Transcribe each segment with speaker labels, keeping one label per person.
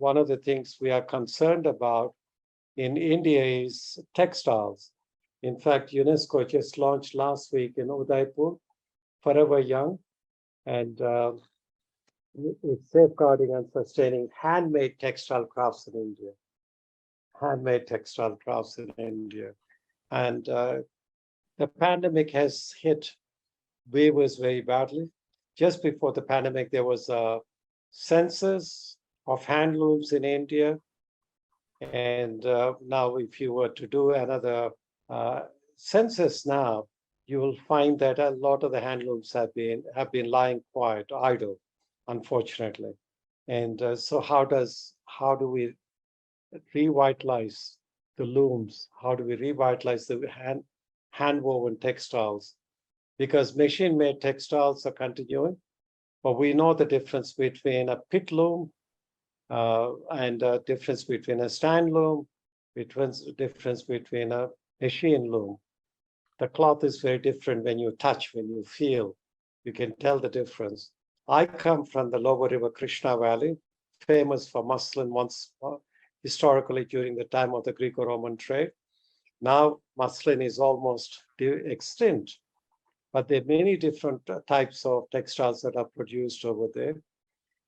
Speaker 1: one of the things we are concerned about in India is textiles. In fact, UNESCO just launched last week in Udaipur, Forever Young, and it's safeguarding and sustaining handmade textile crafts in India. Handmade textile crafts in India. And the pandemic has hit weavers very badly. Just before the pandemic, there was a census of handlooms in India. And now if you were to do another census now, you will find that a lot of the handlooms have been lying quiet, idle, unfortunately. And so how do we revitalize the looms? How do we revitalize the hand-woven textiles? Because machine-made textiles are continuing, but we know the difference between a pit loom and a difference between a stand loom, difference between a machine loom. The cloth is very different when you touch, when you feel, you can tell the difference. I come from the lower river Krishna Valley, famous for muslin once historically during the time of the Greco-Roman trade. Now muslin is almost extinct, but there are many different types of textiles that are produced over there.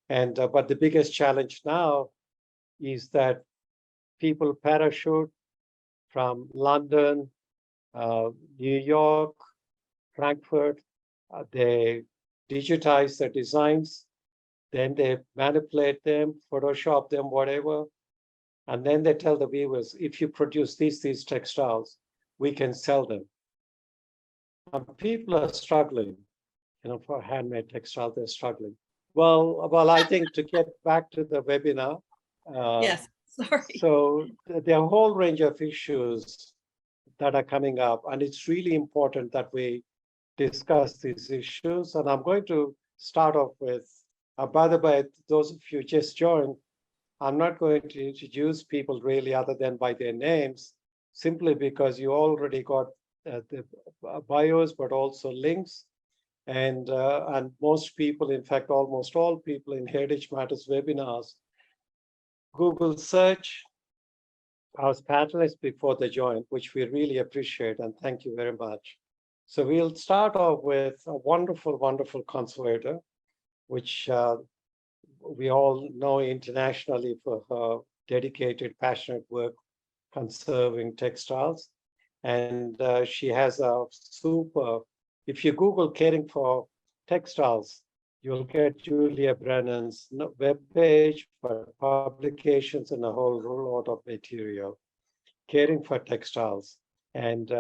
Speaker 1: And but the biggest challenge now is that people parachute from London, New York, Frankfurt. They digitize the designs, then they manipulate them, Photoshop them, whatever. And then they tell the weavers, if you produce these textiles, we can sell them. And people are struggling, for handmade textiles, they're struggling. Well, I think to get back to the webinar.
Speaker 2: Yes, sorry.
Speaker 1: So there are a whole range of issues that are coming up, and it's really important that we discuss these issues. And I'm going to start off with, by the way, those of you just joined, I'm not going to introduce people really other than by their names, simply because you already got the bios, but also links. And most people, in fact, almost all people in Heritage Matters webinars, Google search our panelists before they join, which we really appreciate, and thank you very much. So we'll start off with a wonderful, wonderful conservator, which we all know internationally for her dedicated, passionate work conserving textiles. And she has a super, if you Google caring for textiles, you'll get Julia Brennan's webpage for publications and a whole lot of material, caring for textiles, and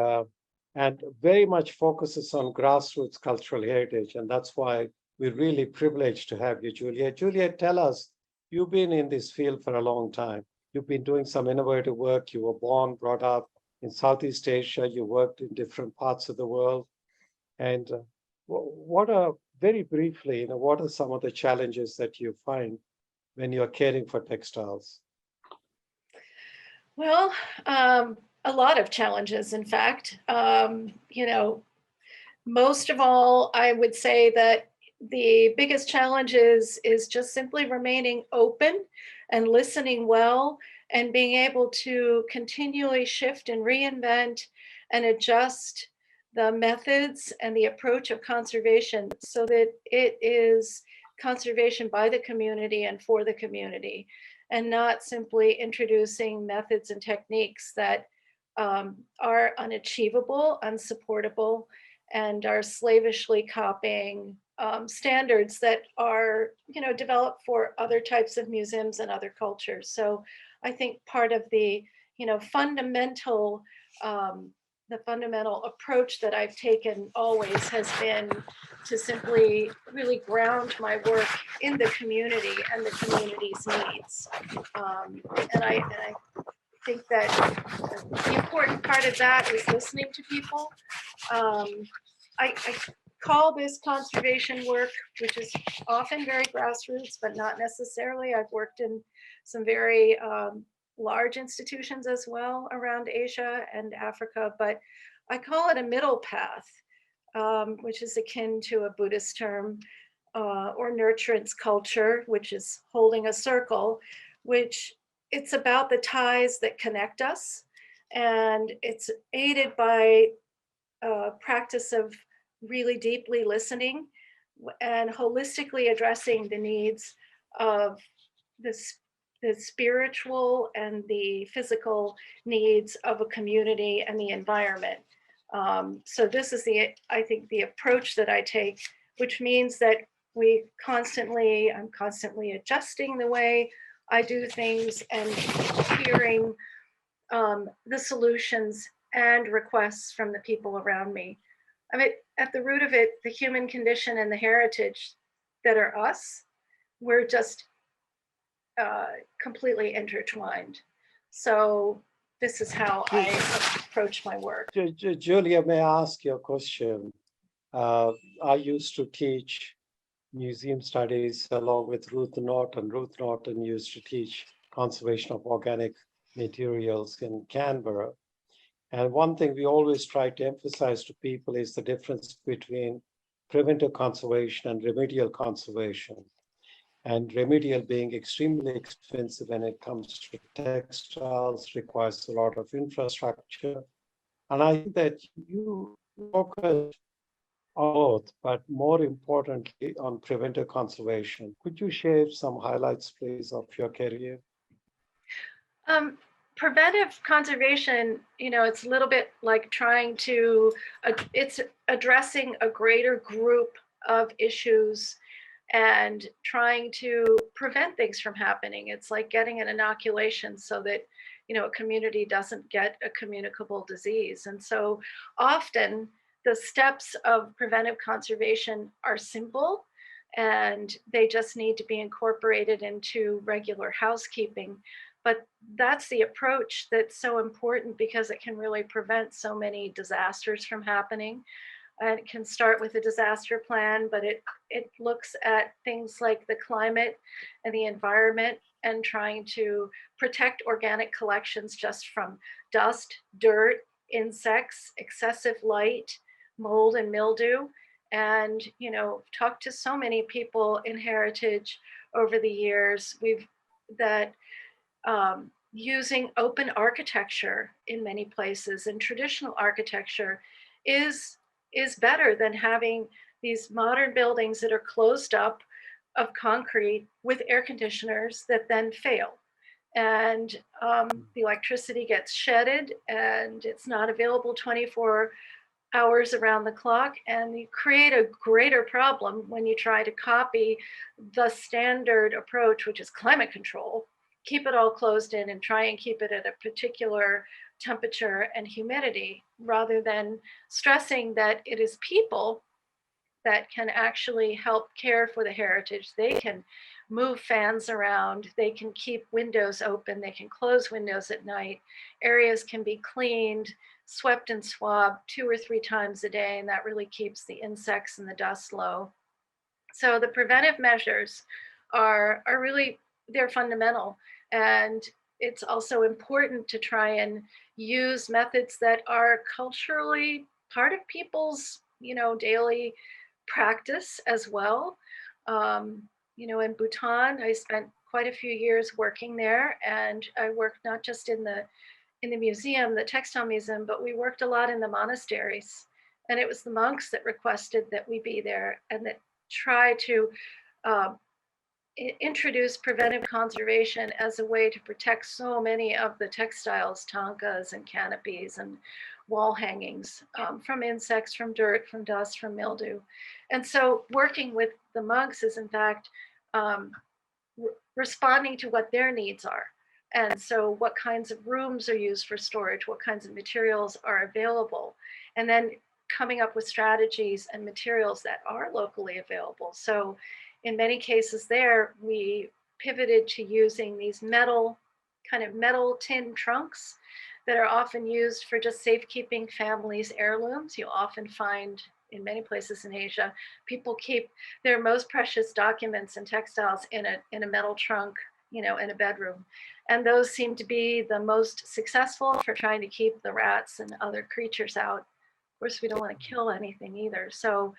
Speaker 1: very much focuses on grassroots cultural heritage. And that's why we're really privileged to have you, Julia. Julia, tell us, you've been in this field for a long time. You've been doing some innovative work. You were born, brought up in Southeast Asia. You worked in different parts of the world. And very briefly, what are some of the challenges that you find when you're caring for textiles?
Speaker 2: Well, a lot of challenges, in fact. Most of all, I would say that the biggest challenge is just simply remaining open and listening well and being able to continually shift and reinvent and adjust the methods and the approach of conservation so that it is conservation by the community and for the community, and not simply introducing methods and techniques that are unachievable, unsupportable, and are slavishly copying standards that are, developed for other types of museums and other cultures. So I think part of the, fundamental approach that I've taken always has been to simply really ground my work in the community and the community's needs. And I think that the important part of that is listening to people. I call this conservation work, which is often very grassroots, but not necessarily. I've worked in some very large institutions as well around Asia and Africa, but I call it a middle path, which is akin to a Buddhist term, or nurturance culture, which is holding a circle, which it's about the ties that connect us. And it's aided by practice of really deeply listening and holistically addressing the needs of the, the spiritual and the physical needs of a community and the environment. So this is I think the approach that I take, which means that I'm constantly adjusting the way I do things and hearing the solutions and requests from the people around me. I mean, at the root of it, the human condition and the heritage that are us, we're just completely intertwined. So this is how I approach my work.
Speaker 1: Julia, may I ask you a question? I used to teach museum studies along with Ruth Norton. Ruth Norton used to teach conservation of organic materials in Canberra. And one thing we always try to emphasize to people is the difference between preventive conservation and remedial conservation. And remedial being extremely expensive when it comes to textiles, requires a lot of infrastructure. And I think that you focus on both, but more importantly on preventive conservation. Could you share some highlights, please, of your career?
Speaker 2: Preventive conservation, it's a little bit like trying to, it's addressing a greater group of issues and trying to prevent things from happening. It's like getting an inoculation so that, a community doesn't get a communicable disease. And so often the steps of preventive conservation are simple and they just need to be incorporated into regular housekeeping. But that's the approach that's so important because it can really prevent so many disasters from happening. And it can start with a disaster plan, but it looks at things like the climate and the environment and trying to protect organic collections just from dust, dirt, insects, excessive light, mold and mildew. And, talked to so many people in heritage over the years. Using open architecture in many places and traditional architecture is better than having these modern buildings that are closed up of concrete with air conditioners that then fail. And the electricity gets shedded and it's not available 24 hours around the clock. And you create a greater problem when you try to copy the standard approach, which is climate control, keep it all closed in and try and keep it at a particular temperature and humidity, rather than stressing that it is people that can actually help care for the heritage. They can move fans around, they can keep windows open, they can close windows at night, areas can be cleaned, swept and swabbed 2 or 3 times a day, and that really keeps the insects and the dust low. So the preventive measures are really, they're fundamental. And it's also important to try and use methods that are culturally part of people's, daily practice as well. In Bhutan, I spent quite a few years working there, and I worked not just in the museum, the textile museum, but we worked a lot in the monasteries. And it was the monks that requested that we be there and that try to introduce preventive conservation as a way to protect so many of the textiles, tankas and canopies and wall hangings from insects, from dirt, from dust, from mildew. And so working with the monks is in fact responding to what their needs are. And so what kinds of rooms are used for storage, what kinds of materials are available, and then coming up with strategies and materials that are locally available. So in many cases there, we pivoted to using these metal tin trunks that are often used for just safekeeping families' heirlooms. You'll often find in many places in Asia, people keep their most precious documents and textiles in a metal trunk, in a bedroom. And those seem to be the most successful for trying to keep the rats and other creatures out. Of course, we don't want to kill anything either. So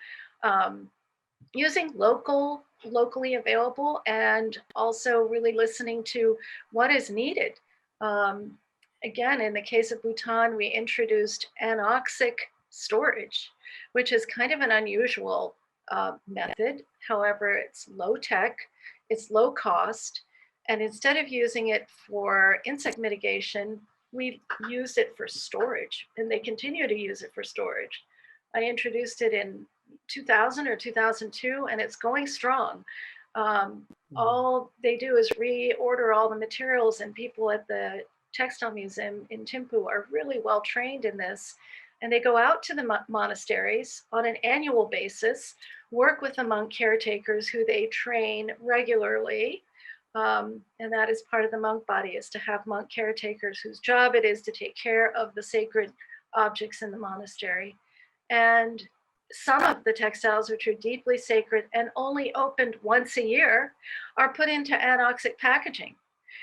Speaker 2: using local locally available, and also really listening to what is needed. Again, in the case of Bhutan, we introduced Anoxic Storage, which is kind of an unusual method. However, it's low tech, it's low cost, and instead of using it for insect mitigation, we used it for storage, and they continue to use it for storage. I introduced it in 2000 or 2002, and it's going strong. All they do is reorder all the materials, and people at the Textile Museum in Thimphu are really well trained in this. And they go out to the monasteries on an annual basis, work with the monk caretakers who they train regularly. And that is part of the monk body, is to have monk caretakers whose job it is to take care of the sacred objects in the monastery. And some of the textiles, which are deeply sacred and only opened once a year, are put into anoxic packaging.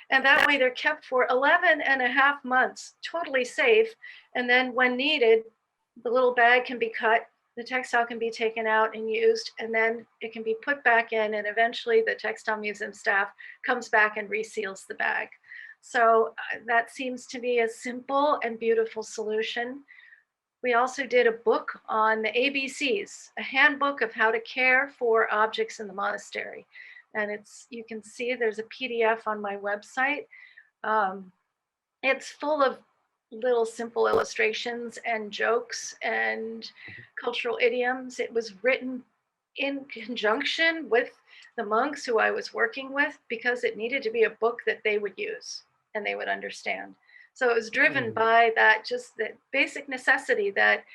Speaker 2: And that way they're kept for 11 and a half months, totally safe. And then when needed, the little bag can be cut, the textile can be taken out and used, and then it can be put back in, and eventually the Textile Museum staff comes back and reseals the bag. So that seems to be a simple and beautiful solution. We also did a book on the ABCs, a handbook of how to care for objects in the monastery. And you can see there's a PDF on my website. It's full of little simple illustrations and jokes and cultural idioms. It was written in conjunction with the monks who I was working with, because it needed to be a book that they would use and they would understand. So it was driven by that, just that basic necessity that,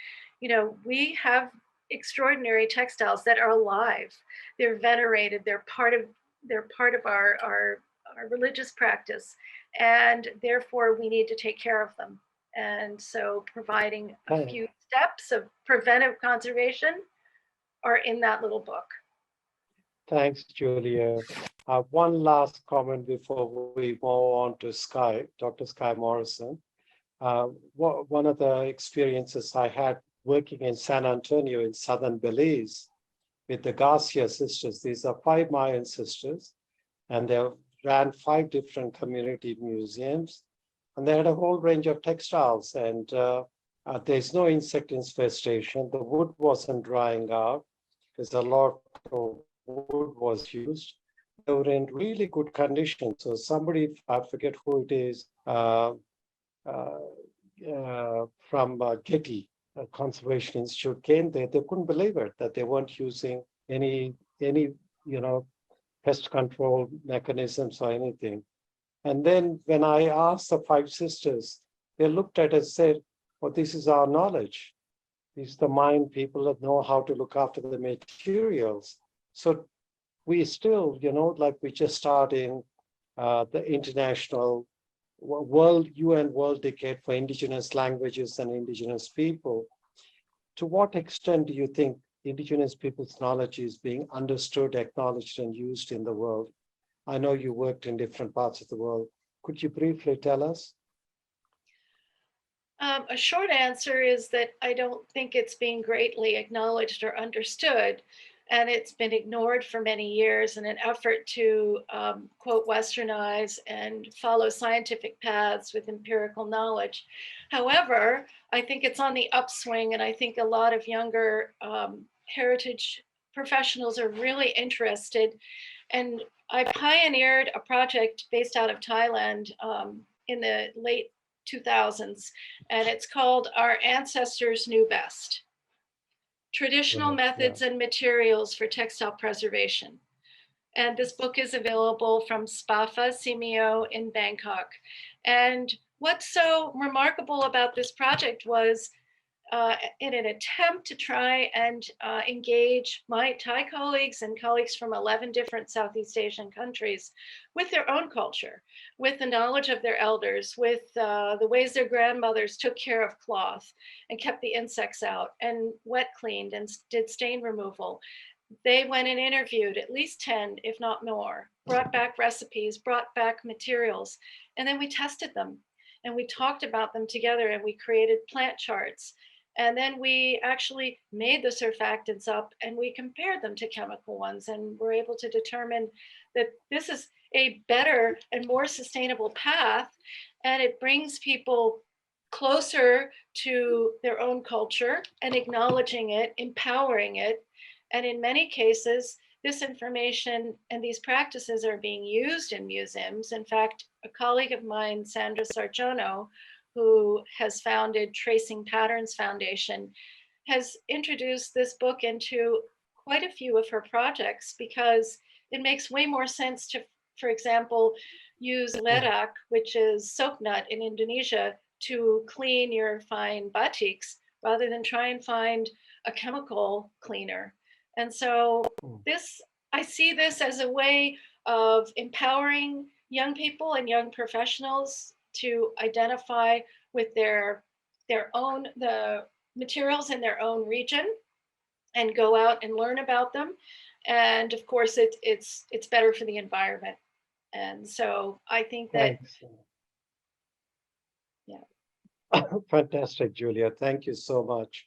Speaker 2: we have extraordinary textiles that are alive. They're venerated. They're part of our religious practice, and therefore we need to take care of them. And so providing a few steps of preventive conservation are in that little book.
Speaker 1: Thanks, Julia. One last comment before we move on to Sky, Dr. Sky Morrison. One of the experiences I had working in San Antonio in southern Belize with the Garcia sisters. These are 5 Mayan sisters, and they ran 5 different community museums, and they had a whole range of textiles, and there's no insect infestation. The wood wasn't drying out. There's a lot of wood was used. They were in really good condition. So somebody, I forget who it is, from Getty Conservation Institute came there. They couldn't believe it, that they weren't using any pest control mechanisms or anything. And then when I asked the 5 sisters, they looked at it and said, well, this is our knowledge. This is the Mayan people that know how to look after the materials. So we still, we're just starting the international UN World Decade for Indigenous Languages and Indigenous People. To what extent do you think Indigenous people's knowledge is being understood, acknowledged, and used in the world? I know you worked in different parts of the world. Could you briefly tell us?
Speaker 2: A short answer is that I don't think it's being greatly acknowledged or understood, and it's been ignored for many years in an effort to, quote, westernize and follow scientific paths with empirical knowledge. However, I think it's on the upswing, and I think a lot of younger heritage professionals are really interested. And I pioneered a project based out of Thailand in the late 2000s, and it's called Our Ancestors Knew Best: Traditional Methods and Materials for Textile Preservation. And this book is available from Spafa Simeo in Bangkok. And what's so remarkable about this project was, in an attempt to try and engage my Thai colleagues and colleagues from 11 different Southeast Asian countries with their own culture, with the knowledge of their elders, with the ways their grandmothers took care of cloth and kept the insects out and wet cleaned and did stain removal. They went and interviewed at least 10, if not more, brought back recipes, brought back materials, and then we tested them and we talked about them together, and we created plant charts. And then we actually made the surfactants up and we compared them to chemical ones, and we're able to determine that this is a better and more sustainable path. And it brings people closer to their own culture and acknowledging it, empowering it. And in many cases, this information and these practices are being used in museums. In fact, a colleague of mine, Sandra Sarjono, who has founded Tracing Patterns Foundation, has introduced this book into quite a few of her projects because it makes way more sense to, for example, use lerak, which is soap nut in Indonesia, to clean your fine batiks rather than try and find a chemical cleaner. And so I see this as a way of empowering young people and young professionals to identify with their own, the materials in their own region, and go out and learn about them. And of course, it's better for the environment. And so I think that,
Speaker 1: Thanks.
Speaker 2: yeah.
Speaker 1: Fantastic, Julia. Thank you so much.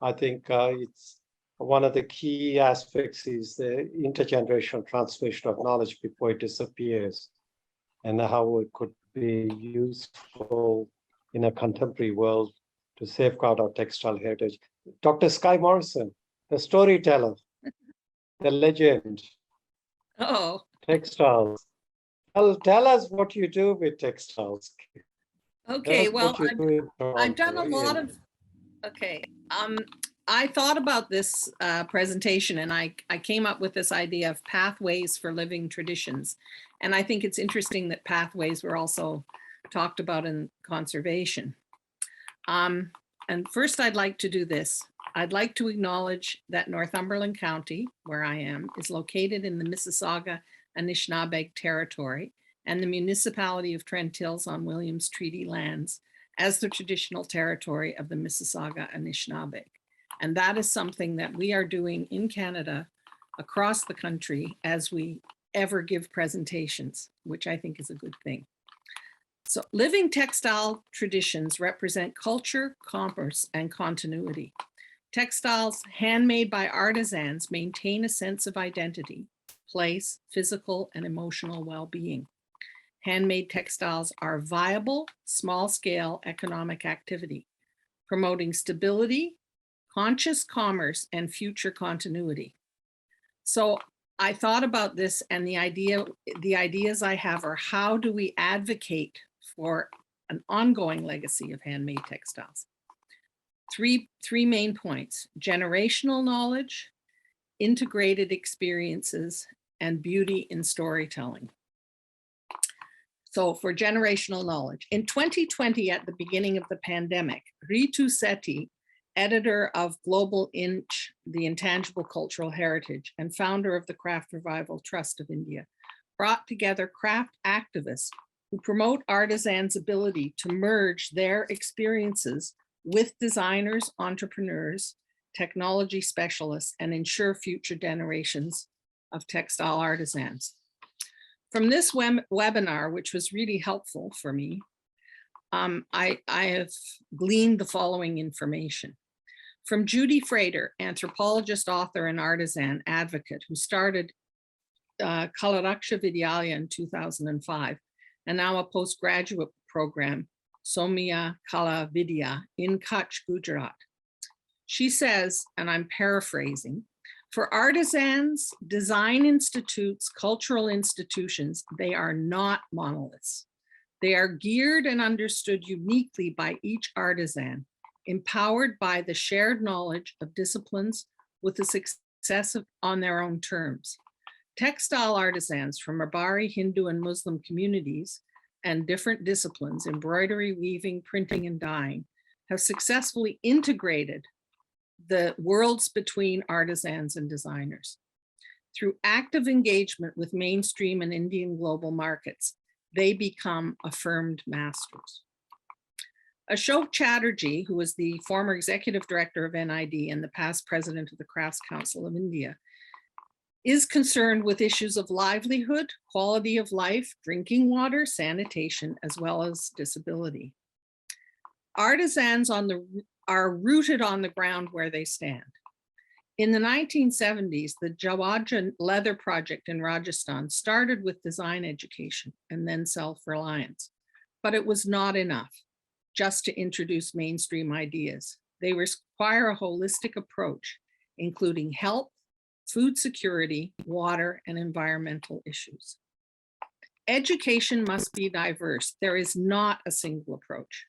Speaker 1: I think it's one of the key aspects is the intergenerational transmission of knowledge before it disappears, and how it could be useful in a contemporary world to safeguard our textile heritage. Dr. Skye Morrison, the storyteller, the legend, textiles. Tell us what you do with textiles.
Speaker 3: Okay, well, I've done a lot of, I thought about this presentation, and I came up with this idea of pathways for living traditions. And I think it's interesting that pathways were also talked about in conservation. And first, I'd like to do this. I'd like to acknowledge that Northumberland County, where I am, is located in the Mississauga Anishinaabe territory, and the municipality of Trent Hills on Williams Treaty lands as the traditional territory of the Mississauga Anishinaabe. And that is something that we are doing in Canada across the country as we ever give presentations, which I think is a good thing. So living textile traditions represent culture, commerce, and continuity. Textiles handmade by artisans maintain a sense of identity, place, physical, and emotional well-being. Handmade textiles are viable, small-scale economic activity, promoting stability, conscious commerce, and future continuity. So I thought about this, and the ideas I have are, how do we advocate for an ongoing legacy of handmade textiles? Three main points: generational knowledge, integrated experiences, and beauty in storytelling. So for generational knowledge, in 2020, at the beginning of the pandemic, Ritu Sethi, editor of Global Inch, the Intangible Cultural Heritage, and founder of the Craft Revival Trust of India, brought together craft activists who promote artisans' ability to merge their experiences with designers, entrepreneurs, technology specialists, and ensure future generations of textile artisans. From this webinar, which was really helpful for me, I have gleaned the following information. From Judy Frater, anthropologist, author, and artisan advocate, who started Kalaraksha Vidyalaya in 2005, and now a postgraduate program, Somya Kala Vidya, in Kutch, Gujarat. She says, and I'm paraphrasing, for artisans, design institutes, cultural institutions, they are not monoliths. They are geared and understood uniquely by each artisan, empowered by the shared knowledge of disciplines with the success on their own terms. Textile artisans from Mabari, Hindu, and Muslim communities and different disciplines, embroidery, weaving, printing, and dyeing, have successfully integrated the worlds between artisans and designers. Through active engagement with mainstream and Indian global markets, they become affirmed masters. Ashok Chatterjee, who was the former executive director of NID and the past president of the Crafts Council of India, is concerned with issues of livelihood, quality of life, drinking water, sanitation, as well as disability. Artisans on the are rooted on the ground where they stand. In the 1970s, the Jawaja leather project in Rajasthan started with design education and then self-reliance, but it was not enough just to introduce mainstream ideas. They require a holistic approach, including health, food security, water, and environmental issues. Education must be diverse. There is not a single approach.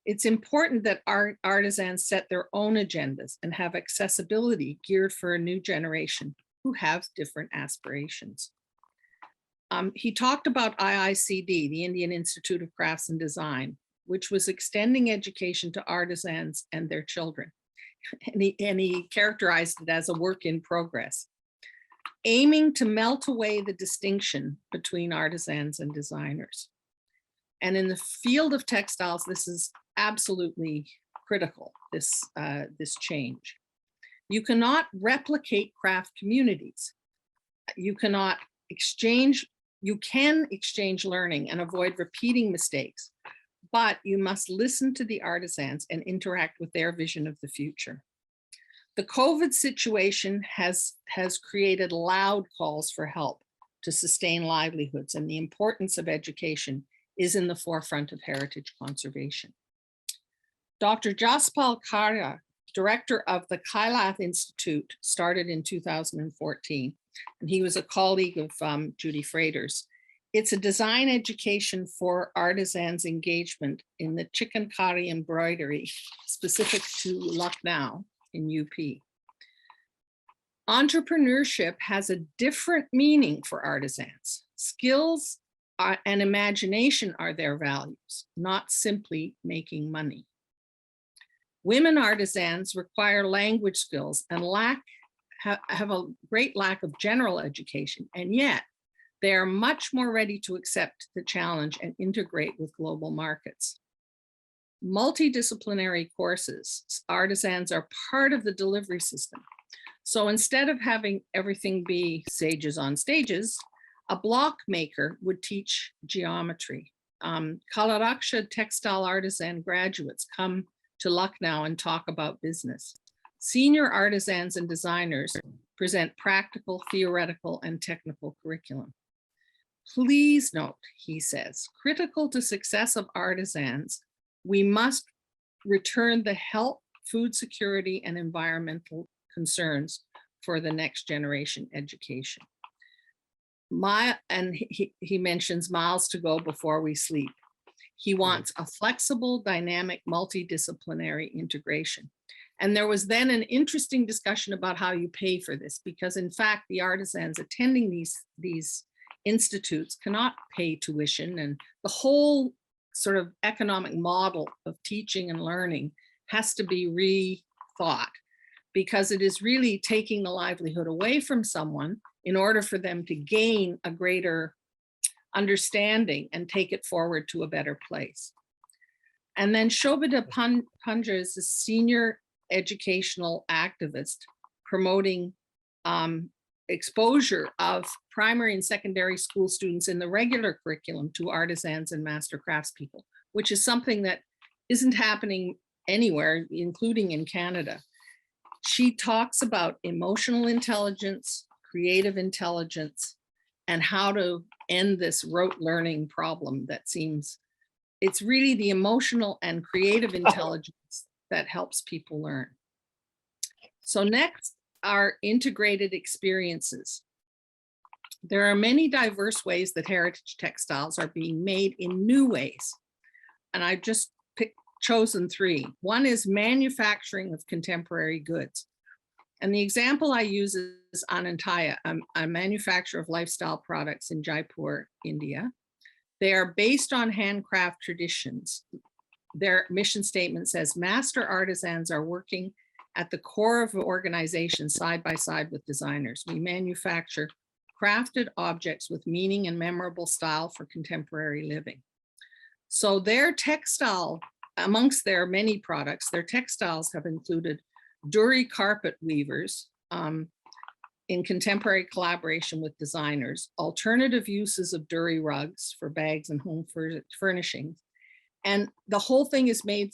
Speaker 3: It's important that artisans set their own agendas and have accessibility geared for a new generation who have different aspirations. He talked about IICD, the Indian Institute of Crafts and Design, which was extending education to artisans and their children. And he characterized it as a work in progress, aiming to melt away the distinction between artisans and designers. And in the field of textiles, this is absolutely critical, this change. You cannot replicate craft communities. You can exchange learning and avoid repeating mistakes, but you must listen to the artisans and interact with their vision of the future. The COVID situation has created loud calls for help to sustain livelihoods, and the importance of education is in the forefront of heritage conservation. Dr. Jaspal Karya, director of the Kailath Institute, started in 2014, and he was a colleague of Judy Frater's. It's a design education for artisans' engagement in the chikankari embroidery specific to Lucknow in UP. Entrepreneurship has a different meaning for artisans. Skills and imagination are their values, not simply making money. Women artisans require language skills and have a great lack of general education, and yet they are much more ready to accept the challenge and integrate with global markets. Multidisciplinary courses, artisans are part of the delivery system. So instead of having everything be sages on stages, a block maker would teach geometry. Kalaraksha textile artisan graduates come to Lucknow and talk about business. Senior artisans and designers present practical, theoretical, and technical curriculum. Please note, he says, critical to success of artisans, we must return the health, food security, and environmental concerns for the next generation education. He mentions miles to go before we sleep. He wants a flexible, dynamic, multidisciplinary integration. And there was then an interesting discussion about how you pay for this, because in fact, the artisans attending these institutes cannot pay tuition, and the whole sort of economic model of teaching and learning has to be rethought, because it is really taking the livelihood away from someone in order for them to gain a greater understanding and take it forward to a better place. And then Shobhita Punja is a senior educational activist promoting exposure of primary and secondary school students in the regular curriculum to artisans and master craftspeople, which is something that isn't happening anywhere, including in Canada. She talks about emotional intelligence, creative intelligence, and how to end this rote learning problem that seems, it's really the emotional and creative intelligence that helps people learn. So next are integrated experiences. There are many diverse ways that heritage textiles are being made in new ways. And I've just chosen three. One is manufacturing of contemporary goods. And the example I use is Anantaya, a manufacturer of lifestyle products in Jaipur, India. They are based on handcraft traditions. Their mission statement says, master artisans are working at the core of the organization side by side with designers. We manufacture crafted objects with meaning and memorable style for contemporary living. So their textile, amongst their many products, their textiles have included Duri carpet weavers in contemporary collaboration with designers, alternative uses of Duri rugs for bags and home furnishings. And the whole thing is made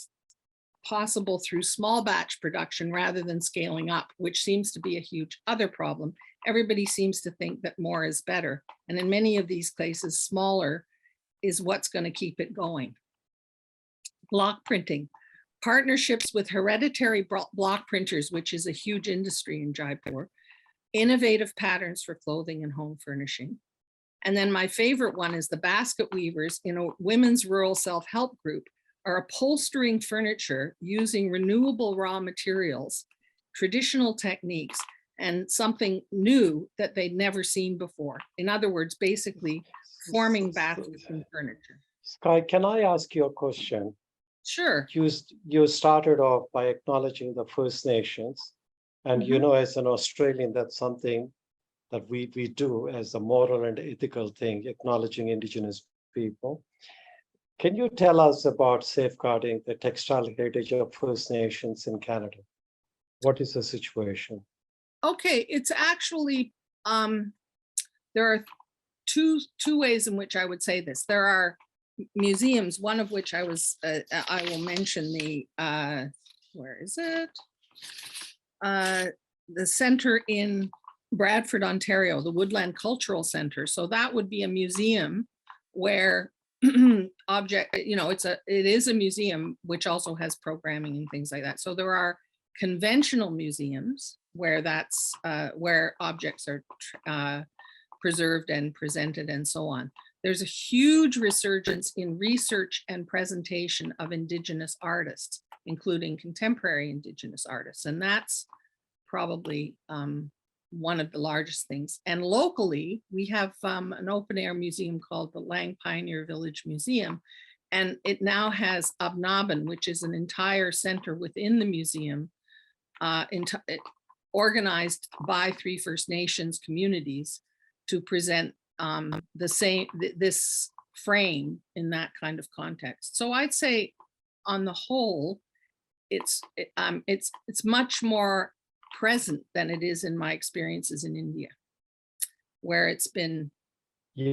Speaker 3: possible through small batch production rather than scaling up, which seems to be a huge other problem. Everybody seems to think that more is better. And in many of these cases, smaller is what's going to keep it going. Block printing. Partnerships with hereditary block printers, which is a huge industry in Jaipur. Innovative patterns for clothing and home furnishing. And then my favorite one is the basket weavers in a women's rural self-help group are upholstering furniture using renewable raw materials, traditional techniques, and something new that they'd never seen before. In other words, basically forming baskets and furniture.
Speaker 1: Sky, can I ask you a question?
Speaker 3: Sure.
Speaker 1: You started off by acknowledging the First Nations. And you know, as an Australian, that's something that we do as a moral and ethical thing, acknowledging Indigenous people. Can you tell us about safeguarding the textile heritage of First Nations in Canada? What is the situation?
Speaker 3: Okay, it's actually, there are two ways in which I would say this. There are museums, one of which I will mention the, where is it? The center in Bradford, Ontario, the Woodland Cultural Center. So that would be a museum where it is a museum which also has programming and things like that. So there are conventional museums where that's where objects are preserved and presented and so on. There's a huge resurgence in research and presentation of Indigenous artists, including contemporary Indigenous artists. And that's probably one of the largest things. And locally, we have an open air museum called the Lang Pioneer Village Museum. And it now has Abnaban, which is an entire center within the museum, organized by 3 First Nations communities to present this frame in that kind of context. So I'd say on the whole, it's much more present than it is in my experiences in India, where it's been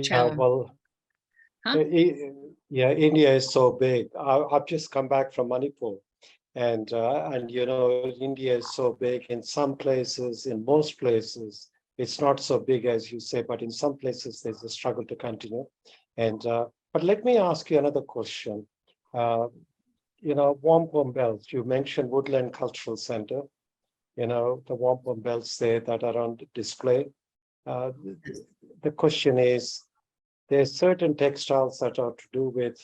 Speaker 3: challenged.
Speaker 1: Well, India is so big. I've just come back from Manipur, and you know, India is so big. In some places, in most places, it's not so big as you say, but in some places there's a struggle to continue. And but let me ask you another question. You know, wampum belts. You mentioned Woodland Cultural Center. You know, the wampum belts there that are on display. The question is, there's certain textiles that are to do with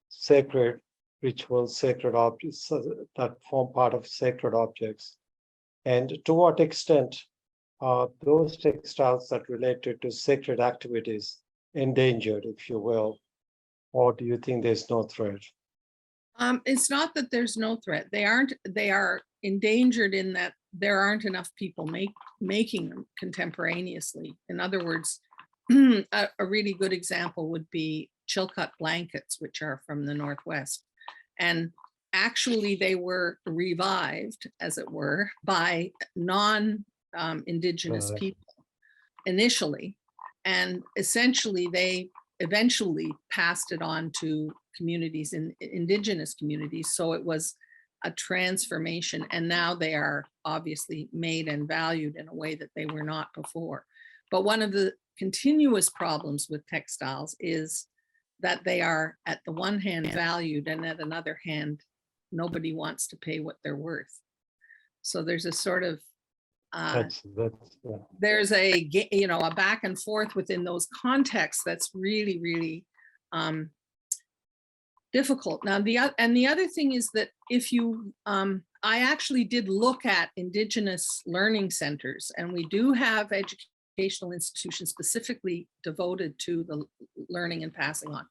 Speaker 1: sacred rituals, sacred objects that form part of sacred objects. And to what extent are those textiles that related to sacred activities endangered, if you will? Or do you think there's no threat?
Speaker 3: It's not that there's no threat. They are endangered in that there aren't enough people making them contemporaneously. In other words, a really good example would be Chilkat blankets, which are from the Northwest. And actually they were revived, as it were, by non-Indigenous people initially. And essentially they eventually passed it on to communities, in Indigenous communities. So it was a transformation, and now they are obviously made and valued in a way that they were not before. But one of the continuous problems with textiles is that they are, at the one hand, valued, and at another hand, nobody wants to pay what they're worth. So there's a sort of there's a back and forth within those contexts that's really, really difficult. Now, the other thing is that if you, I actually did look at Indigenous learning centers, and we do have educational institutions specifically devoted to the learning and passing on,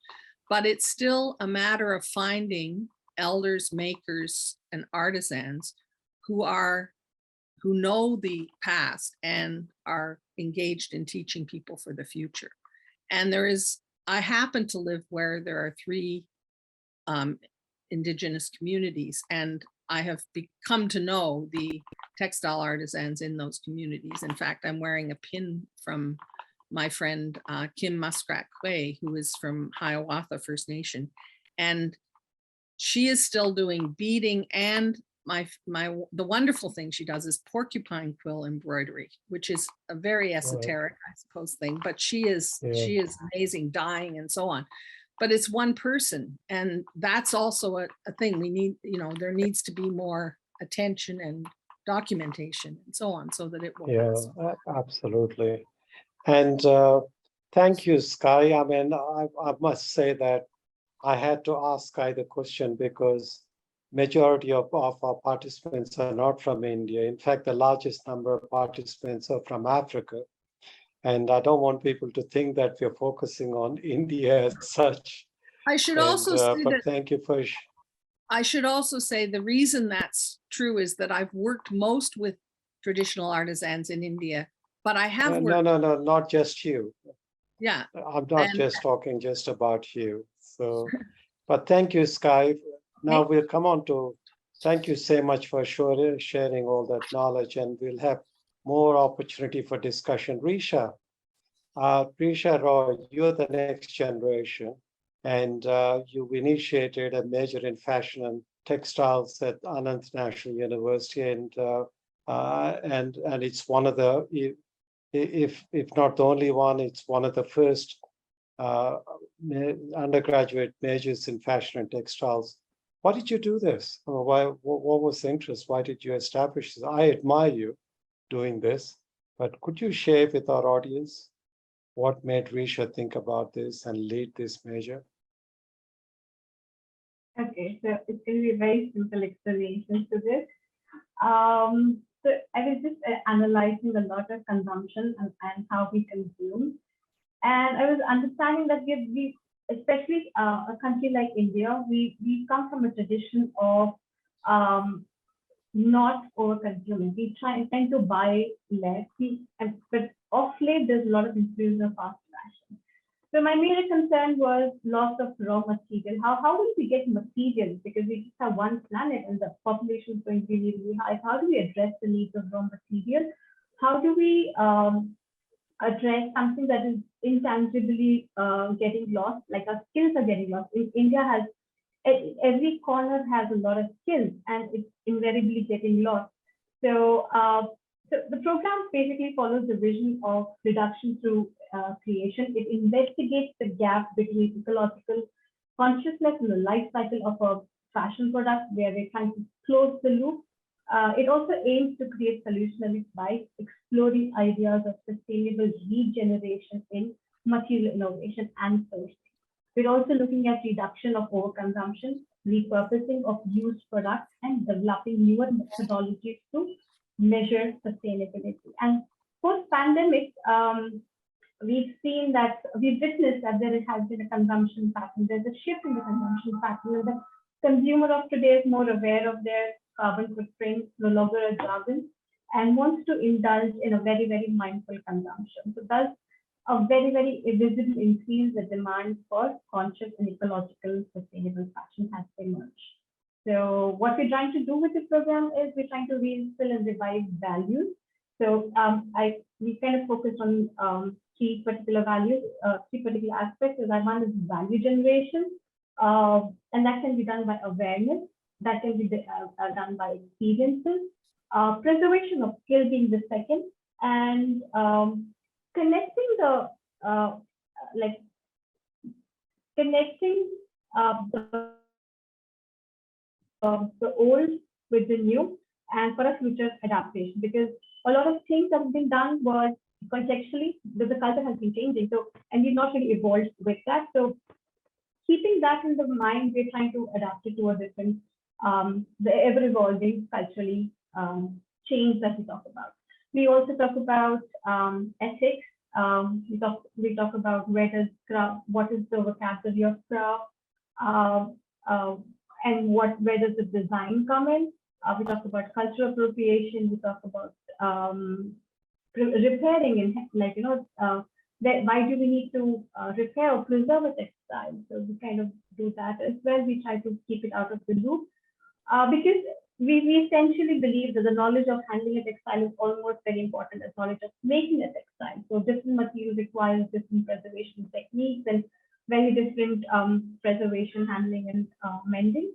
Speaker 3: but it's still a matter of finding elders, makers, and artisans who know the past and are engaged in teaching people for the future. And I happen to live where there are 3 Indigenous communities, and I have come to know the textile artisans in those communities. In fact, I'm wearing a pin from my friend Kim Muskrat Quay, who is from Hiawatha First Nation. And she is still doing beading, and the wonderful thing she does is porcupine quill embroidery, which is a very esoteric, I suppose, thing, but she is amazing, dyeing and so on. But it's one person, and that's also a thing we need. There needs to be more attention and documentation and so on, so that it will pass.
Speaker 1: Absolutely. And thank you, Sky. I mean, I must say that I had to ask Sky the question because majority of our participants are not from India. In fact, the largest number of participants are from Africa. And I don't want people to think that we're focusing on India as such.
Speaker 3: I should also say
Speaker 1: but
Speaker 3: that,
Speaker 1: thank you for.
Speaker 3: I should also say the reason that's true is that I've worked most with traditional artisans in India, but I have worked.
Speaker 1: No, not just you.
Speaker 3: Yeah.
Speaker 1: I'm not just talking just about you. So, but thank you, Sky. Now we'll come on to, thank you so much for sharing all that knowledge, and we'll have more opportunity for discussion. Risha Roy, you're the next generation, and you initiated a major in fashion and textiles at International University, and it's one of the, if not the only one, it's one of the first undergraduate majors in fashion and textiles. Why did you do this? What was the interest? Why did you establish this? I admire you doing this, but could you share with our audience what made Risha think about this and lead this major?
Speaker 4: Okay, so it's going to be a very simple explanation to this. So I was just analyzing a lot of consumption and how we consume. And I was understanding that we especially a country like India, we come from a tradition of not over-consuming. We tend to buy less, but of late, there's a lot of influence of fast fashion. So my major concern was loss of raw material. How do we get materials? Because we just have one planet and the population is going to be really high. How do we address the needs of raw material? How do we address something that is intangibly getting lost, like our skills are getting lost? India has, every corner has a lot of skills and it's invariably getting lost. So, so the program basically follows the vision of reduction through creation. It investigates the gap between ecological consciousness and the life cycle of a fashion product, where we're trying to close the loop. It also aims to create solutions by exploring ideas of sustainable regeneration in material innovation and sourcing. We're also looking at reduction of overconsumption, repurposing of used products, and developing newer methodologies to measure sustainability. And post-pandemic, we've seen that, we've witnessed that there has been a consumption pattern. There's a shift in the consumption pattern. The consumer of today is more aware of their carbon footprint, no longer a jargon, and wants to indulge in a very, very mindful consumption. So thus, a very, very visible increase in the demand for conscious and ecological sustainable fashion has emerged. So what we're trying to do with the program is we're trying to reinstill and revive values. So we kind of focused on three particular values, three particular aspects. So that one is value generation, and that can be done by awareness. That can be done by experiences. Preservation of skill being the second, and connecting the the old with the new, and for a future adaptation, because a lot of things that have been done was contextually, the culture has been changing, so, and we've not really evolved with that. So keeping that in the mind, we're trying to adapt it to a different, the ever-evolving culturally change that we talk about. We also talk about ethics. We talk about where does craft, what is the vocabulary of craft, and where does the design come in. We talk about cultural appropriation. We talk about repairing, and like, you know, why do we need to repair or preserve a textile? So we kind of do that as well. We try to keep it out of the loop, because we essentially believe that the knowledge of handling a textile is almost very important as knowledge of making a textile. So different materials requires different preservation techniques and very different preservation, handling, and mending.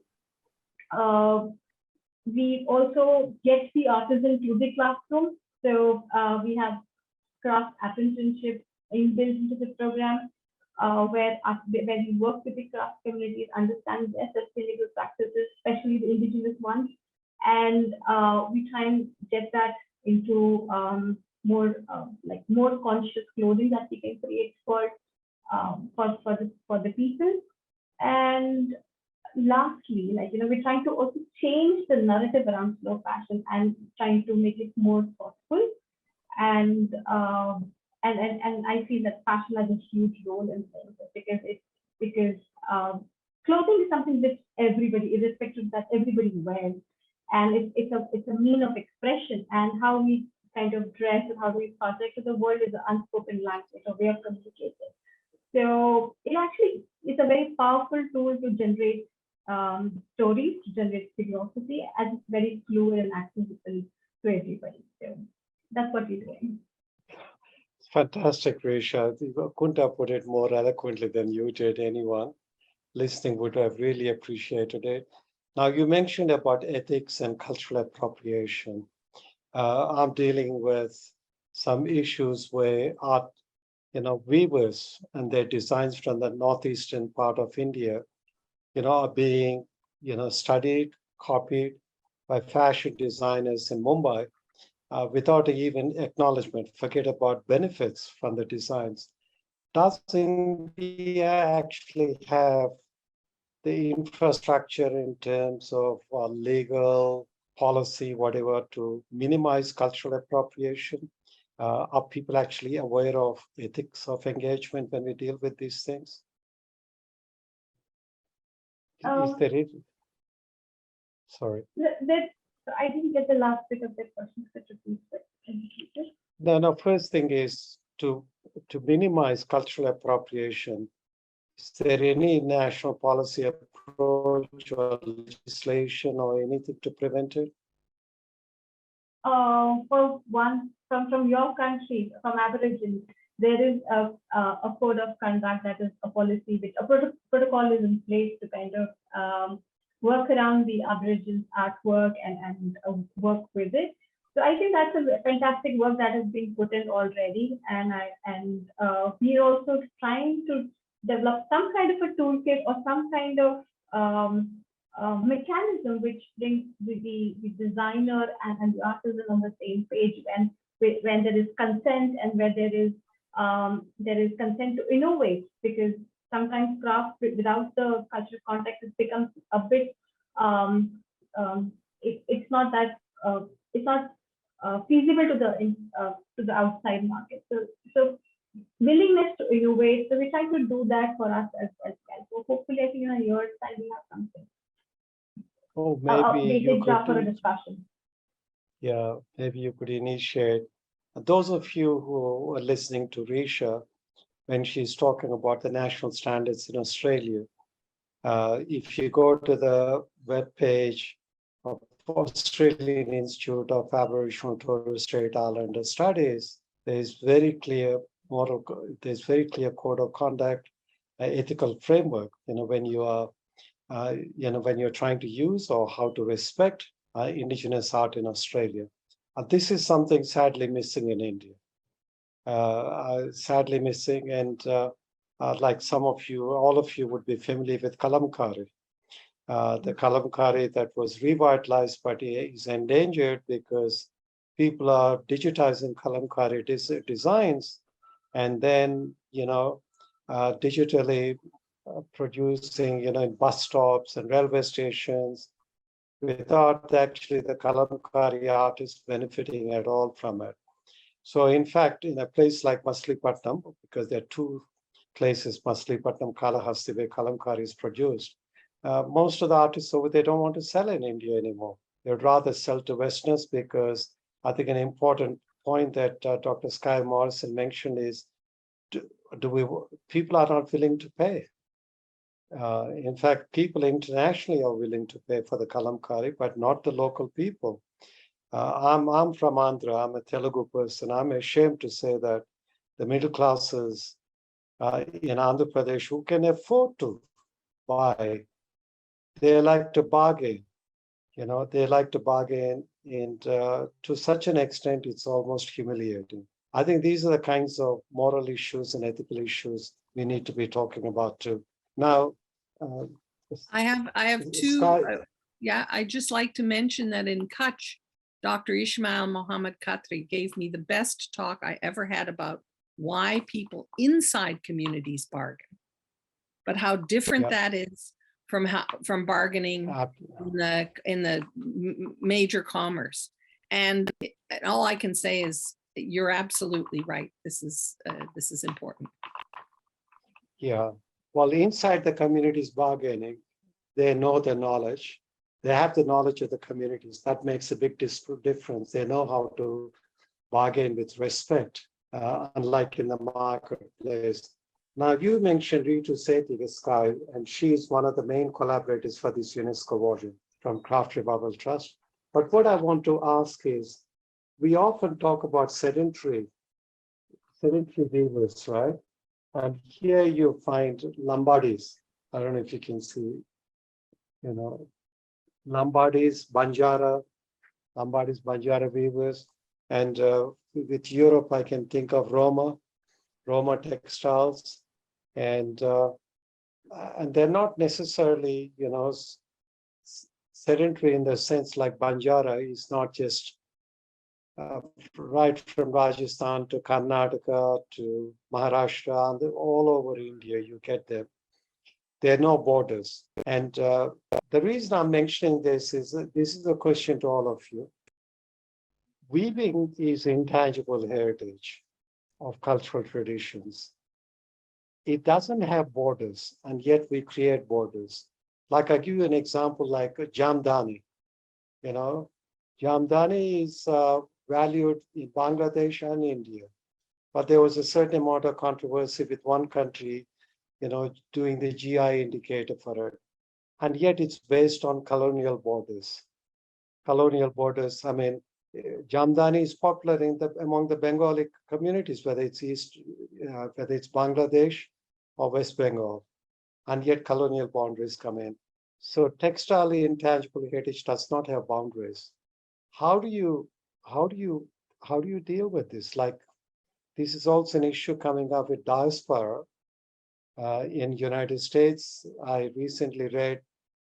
Speaker 4: we also get the artisan to the classroom. So we have craft apprenticeship inbuilt into the program, where we work with the craft communities, understand their sustainable practices, especially the indigenous ones, and we try and get that into more conscious clothing that we can create for the people. And lastly, we're trying to also change the narrative around slow fashion and trying to make it more thoughtful. And I feel that fashion has a huge role in things because clothing is something that everybody, irrespective of that, everybody wears, and it's a mean of expression, and how we kind of dress and how we project to the world is an unspoken language, a way of communicating. So it's a very powerful tool to generate stories, to generate curiosity, and it's very fluid and accessible to everybody. So that's what we're doing.
Speaker 1: Fantastic, Risha. You couldn't have put it more eloquently than you did. Anyone listening would have really appreciated it. Now, you mentioned about ethics and cultural appropriation. I'm dealing with some issues where art, weavers and their designs from the northeastern part of India, are being, studied, copied by fashion designers in Mumbai without even acknowledgement. Forget about benefits from the designs. Does India actually have the infrastructure in terms of legal policy, whatever, to minimize cultural appropriation? Are people actually aware of ethics of engagement when we deal with these things? Is there it? Sorry.
Speaker 4: I didn't get the last bit of that question.
Speaker 1: No. First thing is to minimize cultural appropriation. Is there any national policy approach or legislation or anything to prevent it?
Speaker 4: For one, from your country, from Aborigines, there is a code of conduct, that is a policy, which a protocol is in place to kind of work around the Aborigines artwork and work with it. So I think that's a fantastic work that has been put in already, and we're also trying to develop some kind of a toolkit or some kind of mechanism which brings the designer and the artisan on the same page when there is consent and where there is consent to innovate, because sometimes craft without the cultural context, it becomes a bit it's not feasible to the outside market. So willingness to innovate. So we try to do that for us as well. So hopefully, I think in a year's time we have something.
Speaker 1: Oh, maybe you could
Speaker 4: for a discussion.
Speaker 1: Yeah, maybe you could initiate. Those of you who are listening to Risha, when she's talking about the national standards in Australia, if you go to the webpage of Australian Institute of Aboriginal and Torres Strait Islander Studies, there's very clear code of conduct, ethical framework. When you are, when you're trying to use or how to respect Indigenous art in Australia. This is something sadly missing in India. Sadly missing, and like some of you, all of you would be familiar with kalamkari. The kalamkari that was revitalized but is endangered because people are digitizing kalamkari designs and then, digitally producing, in bus stops and railway stations without actually the kalamkari artist benefiting at all from it. So in fact, in a place like Machilipatnam, because there are two places, Machilipatnam, Kalahasti, where kalamkari is produced, most of the artists over there don't want to sell in India anymore. They'd rather sell to Westerners, because I think an important point that Dr. Sky Morrison mentioned is, people are not willing to pay. In fact, people internationally are willing to pay for the kalamkari, but not the local people. I'm from Andhra. I'm a Telugu person. I'm ashamed to say that the middle classes in Andhra Pradesh who can afford to buy, they like to bargain. You know, they like to bargain, and to such an extent, it's almost humiliating. I think these are the kinds of moral issues and ethical issues we need to be talking about too. Now, uh,
Speaker 3: I have two.
Speaker 1: Sky,
Speaker 3: Yeah, I just like to mention that in Kutch, Dr. Ismail Mohammed Khatri gave me the best talk I ever had about why people inside communities bargain, but how different
Speaker 1: yeah,
Speaker 3: that is from bargaining
Speaker 1: uh,
Speaker 3: in the major commerce. And all I can say is you're absolutely right. This is important.
Speaker 1: yeah. Well, inside the communities bargaining, they know the knowledge. They have the knowledge of the communities. That makes a big difference. They know how to bargain with respect, unlike in the marketplace. Now, you mentioned Ritu Sethi, Sky, and she is one of the main collaborators for this UNESCO volume from Craft Revival Trust. But what I want to ask is, we often talk about sedentary weavers, right? And here you find Lombardis. I don't know if you can see, you know, Lombardis, Banjara weavers. And with Europe, I can think of Roma textiles. And they're not necessarily, you know, sedentary in the sense like Banjara is not just right from Rajasthan to Karnataka to Maharashtra and all over India, you get them. There are no borders. And the reason I'm mentioning this is a question to all of you. Weaving is intangible heritage of cultural traditions. It doesn't have borders, and yet we create borders. Like I give you an example like Jamdani. You know, Jamdani is valued in Bangladesh and India, but there was a certain amount of controversy with one country, you know, doing the GI indicator for it. And yet it's based on colonial borders. I mean, Jamdani is popular among the Bengali communities, whether it's Bangladesh or West Bengal, and yet colonial boundaries come in. So textile intangible heritage does not have boundaries. How do you deal with this? Like, this is also an issue coming up with diaspora in United States. I recently read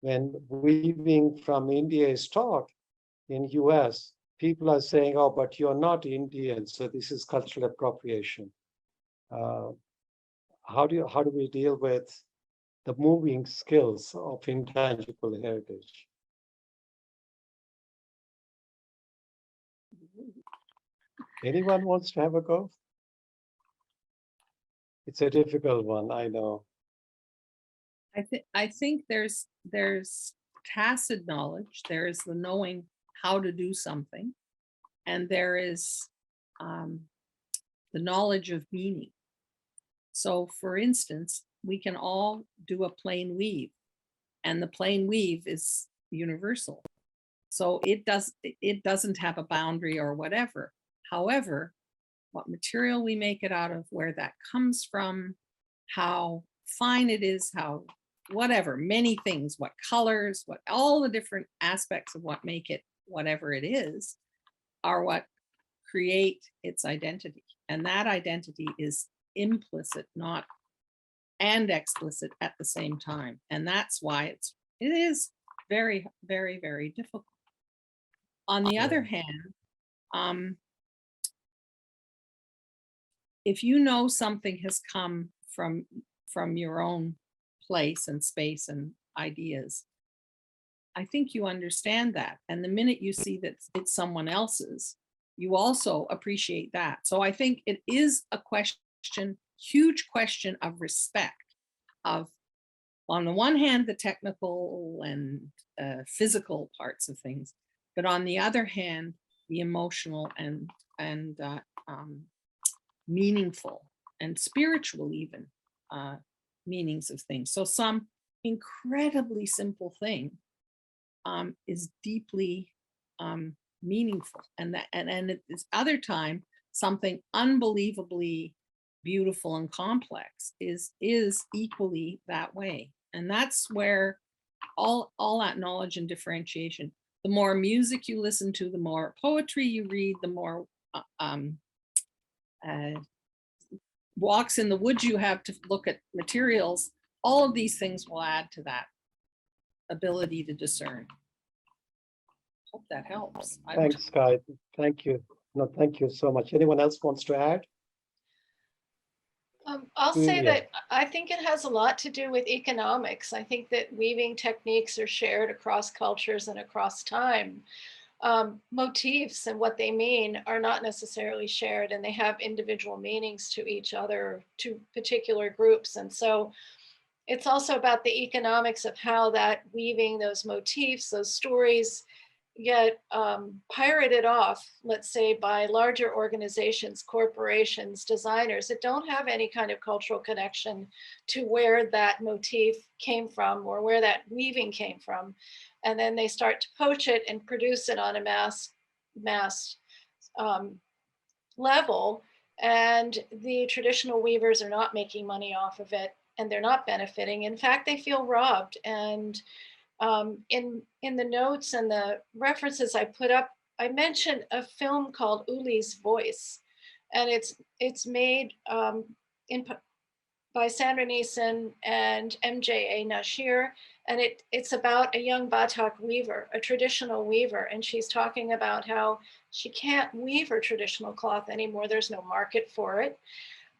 Speaker 1: when weaving from India is taught in US, people are saying, oh, but you're not Indian, so this is cultural appropriation. How do we deal with the moving skills of intangible heritage? Anyone wants to have a go? It's a difficult one, I know.
Speaker 3: I think there's tacit knowledge. There is the knowing how to do something, and there is the knowledge of meaning. So, for instance, we can all do a plain weave, and the plain weave is universal. So it doesn't have a boundary or whatever. However, what material we make it out of, where that comes from, how fine it is, how whatever, many things, what colors, what all the different aspects of what make it whatever it is, are what create its identity. And that identity is implicit, not and explicit at the same time. And that's why it is very, very, very difficult. On the other hand, if you know something has come from your own place and space and ideas, I think you understand that. And the minute you see that it's someone else's, you also appreciate that. So I think it is a question, huge question of respect of, on the one hand, the technical and physical parts of things, but on the other hand, the emotional and meaningful and spiritual even meanings of things. So some incredibly simple thing is deeply meaningful, and at this other time, something unbelievably beautiful and complex is equally that way. And that's where all that knowledge and differentiation, The more music you listen to, the more poetry you read, the more walks in the woods you have to look at materials. All of these things will add to that ability to discern. Hope that helps.
Speaker 1: Thanks, Sky. Thank you. No, thank you so much. Anyone else wants to add?
Speaker 2: I'll say
Speaker 1: Julia.
Speaker 2: that I think it has a lot to do with economics. I think that weaving techniques are shared across cultures and across time. Motifs and what they mean are not necessarily shared, and they have individual meanings to each other, to particular groups. And so it's also about the economics of how that weaving, those motifs, those stories get pirated off, let's say, by larger organizations, corporations, designers that don't have any kind of cultural connection to where that motif came from or where that weaving came from. And then they start to poach it and produce it on a mass level. And the traditional weavers are not making money off of it, and they're not benefiting. In fact, they feel robbed. And in the notes and the references I put up, I mentioned a film called Uli's Voice, and it's made by Sandra Neeson and MJA Nashir, and it's about a young Batak weaver, a traditional weaver, and she's talking about how she can't weave her traditional cloth anymore. There's no market for it.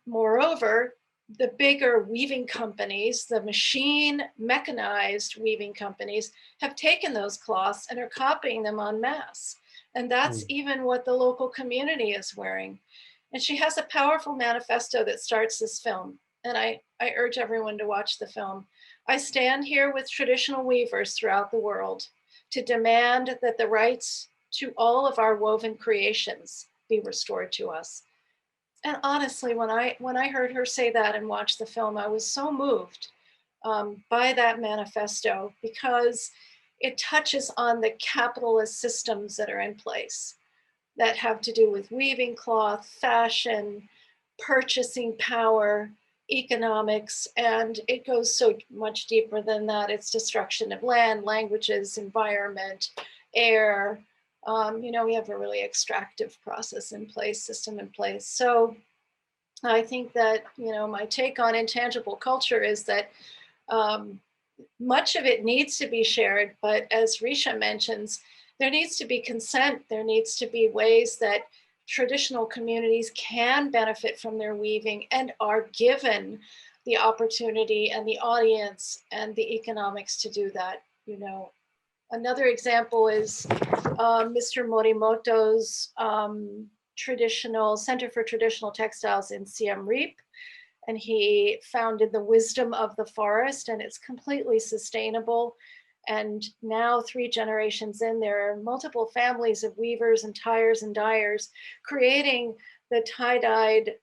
Speaker 2: Moreover, the bigger weaving companies, the machine mechanized weaving companies, have taken those cloths and are copying them en masse. And that's even what the local community is wearing. And she has a powerful manifesto that starts this film. And I urge everyone to watch the film. I stand here with traditional weavers throughout the world to demand that the rights to all of our woven creations be restored to us. And honestly, when I heard her say that and watched the film, I was so moved by that manifesto, because it touches on the capitalist systems that are in place that have to do with weaving cloth, fashion, purchasing power, economics, and it goes so much deeper than that. It's destruction of land, languages, environment, air. We have a really extractive process in place, system in place. So I think that, my take on intangible culture is that much of it needs to be shared, but as Risha mentions, there needs to be consent. There needs to be ways that traditional communities can benefit from their weaving and are given the opportunity and the audience and the economics to do that. Another example is Mr. Morimoto's traditional Center for Traditional Textiles in Siem Reap. And he founded the Wisdom of the Forest, and it's completely sustainable. And now 3 generations in, there are multiple families of weavers and tyers and dyers creating the tie-dyed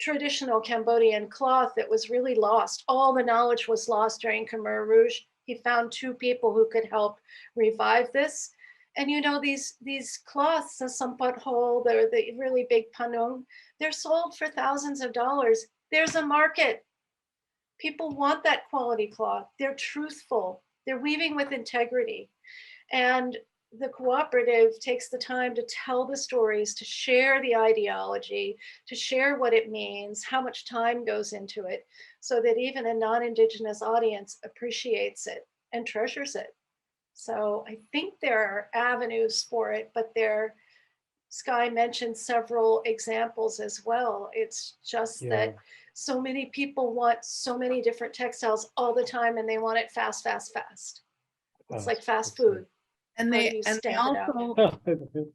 Speaker 2: traditional Cambodian cloth that was really lost. All the knowledge was lost during Khmer Rouge. He found 2 people who could help revive this. And these cloths, the Sampot hole, the really big panung, they're sold for thousands of dollars. There's a market. People want that quality cloth. They're truthful. They're weaving with integrity. And the cooperative takes the time to tell the stories, to share the ideology, to share what it means, how much time goes into it, so that even a non-Indigenous audience appreciates it and treasures it. So I think there are avenues for it, but Sky mentioned several examples as well. It's just that so many people want so many different textiles all the time, and they want it fast, fast, fast. It's like fast food.
Speaker 3: And they also,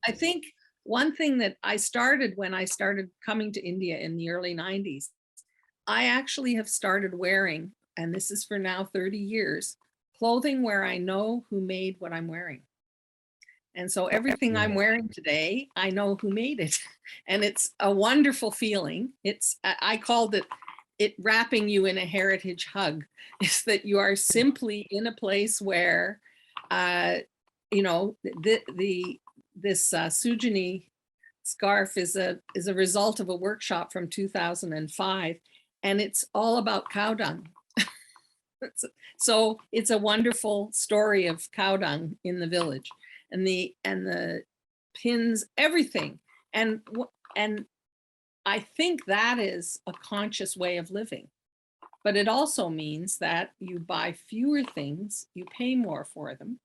Speaker 3: I think one thing that I started when I started coming to India in the early 90s, I actually have started wearing, and this is for now 30 years, clothing where I know who made what I'm wearing. And so everything I'm wearing today, I know who made it. And it's a wonderful feeling. I called it wrapping you in a heritage hug. Is that you are simply in a place where, this Sujani scarf is a result of a workshop from 2005. And it's all about cow dung. So it's a wonderful story of cow dung in the village, and the pins, everything. And I think that is a conscious way of living. But it also means that you buy fewer things, you pay more for them,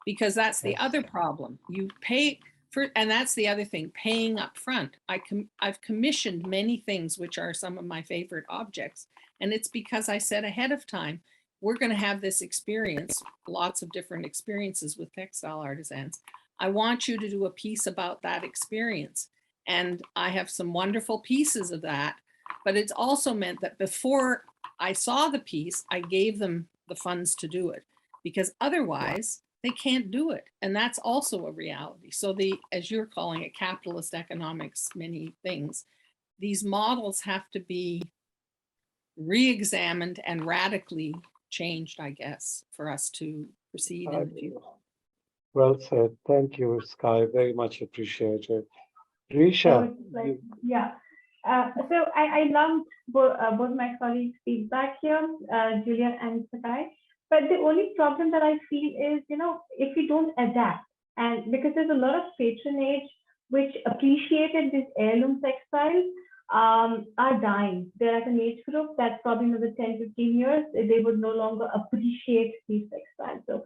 Speaker 3: because that's the other problem. You pay for, and that's the other thing, paying up front. I've commissioned many things which are some of my favorite objects. And it's because I said ahead of time, we're going to have this experience, lots of different experiences with textile artisans. I want you to do a piece about that experience. And I have some wonderful pieces of that. But it's also meant that before I saw the piece, I gave them the funds to do it, because otherwise they can't do it. And that's also a reality. So as you're calling it, capitalist economics, many things, these models have to be re-examined and radically changed, I guess, for us to proceed in the future.
Speaker 1: Well said. Thank you, Sky. Very much appreciated. Risha,
Speaker 4: Yeah. So I loved both my colleagues' feedback here, Julia and Sakai. But the only problem that I feel is, if you don't adapt, and because there's a lot of patronage which appreciated these heirloom textiles, are dying. They're at an age group that probably another 10, 15 years, they would no longer appreciate these textiles. So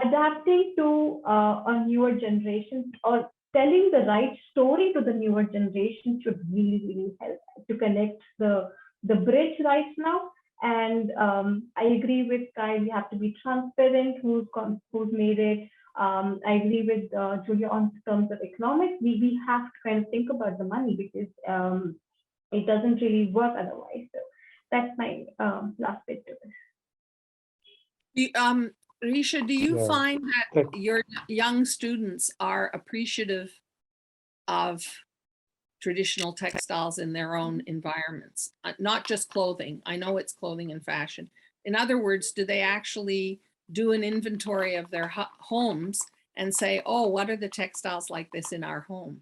Speaker 4: adapting to a newer generation, or telling the right story to the newer generation, should really, really help to connect the bridge right now. And I agree with Kai, we have to be transparent, who's made it. I agree with Julia on terms of economics. We have to kind of think about the money, because it doesn't really work otherwise. So that's my last bit to this.
Speaker 3: Risha, do you find that your young students are appreciative of traditional textiles in their own environments, not just clothing? I know it's clothing and fashion. In other words, do they actually do an inventory of their homes and say, oh, what are the textiles like this in our home?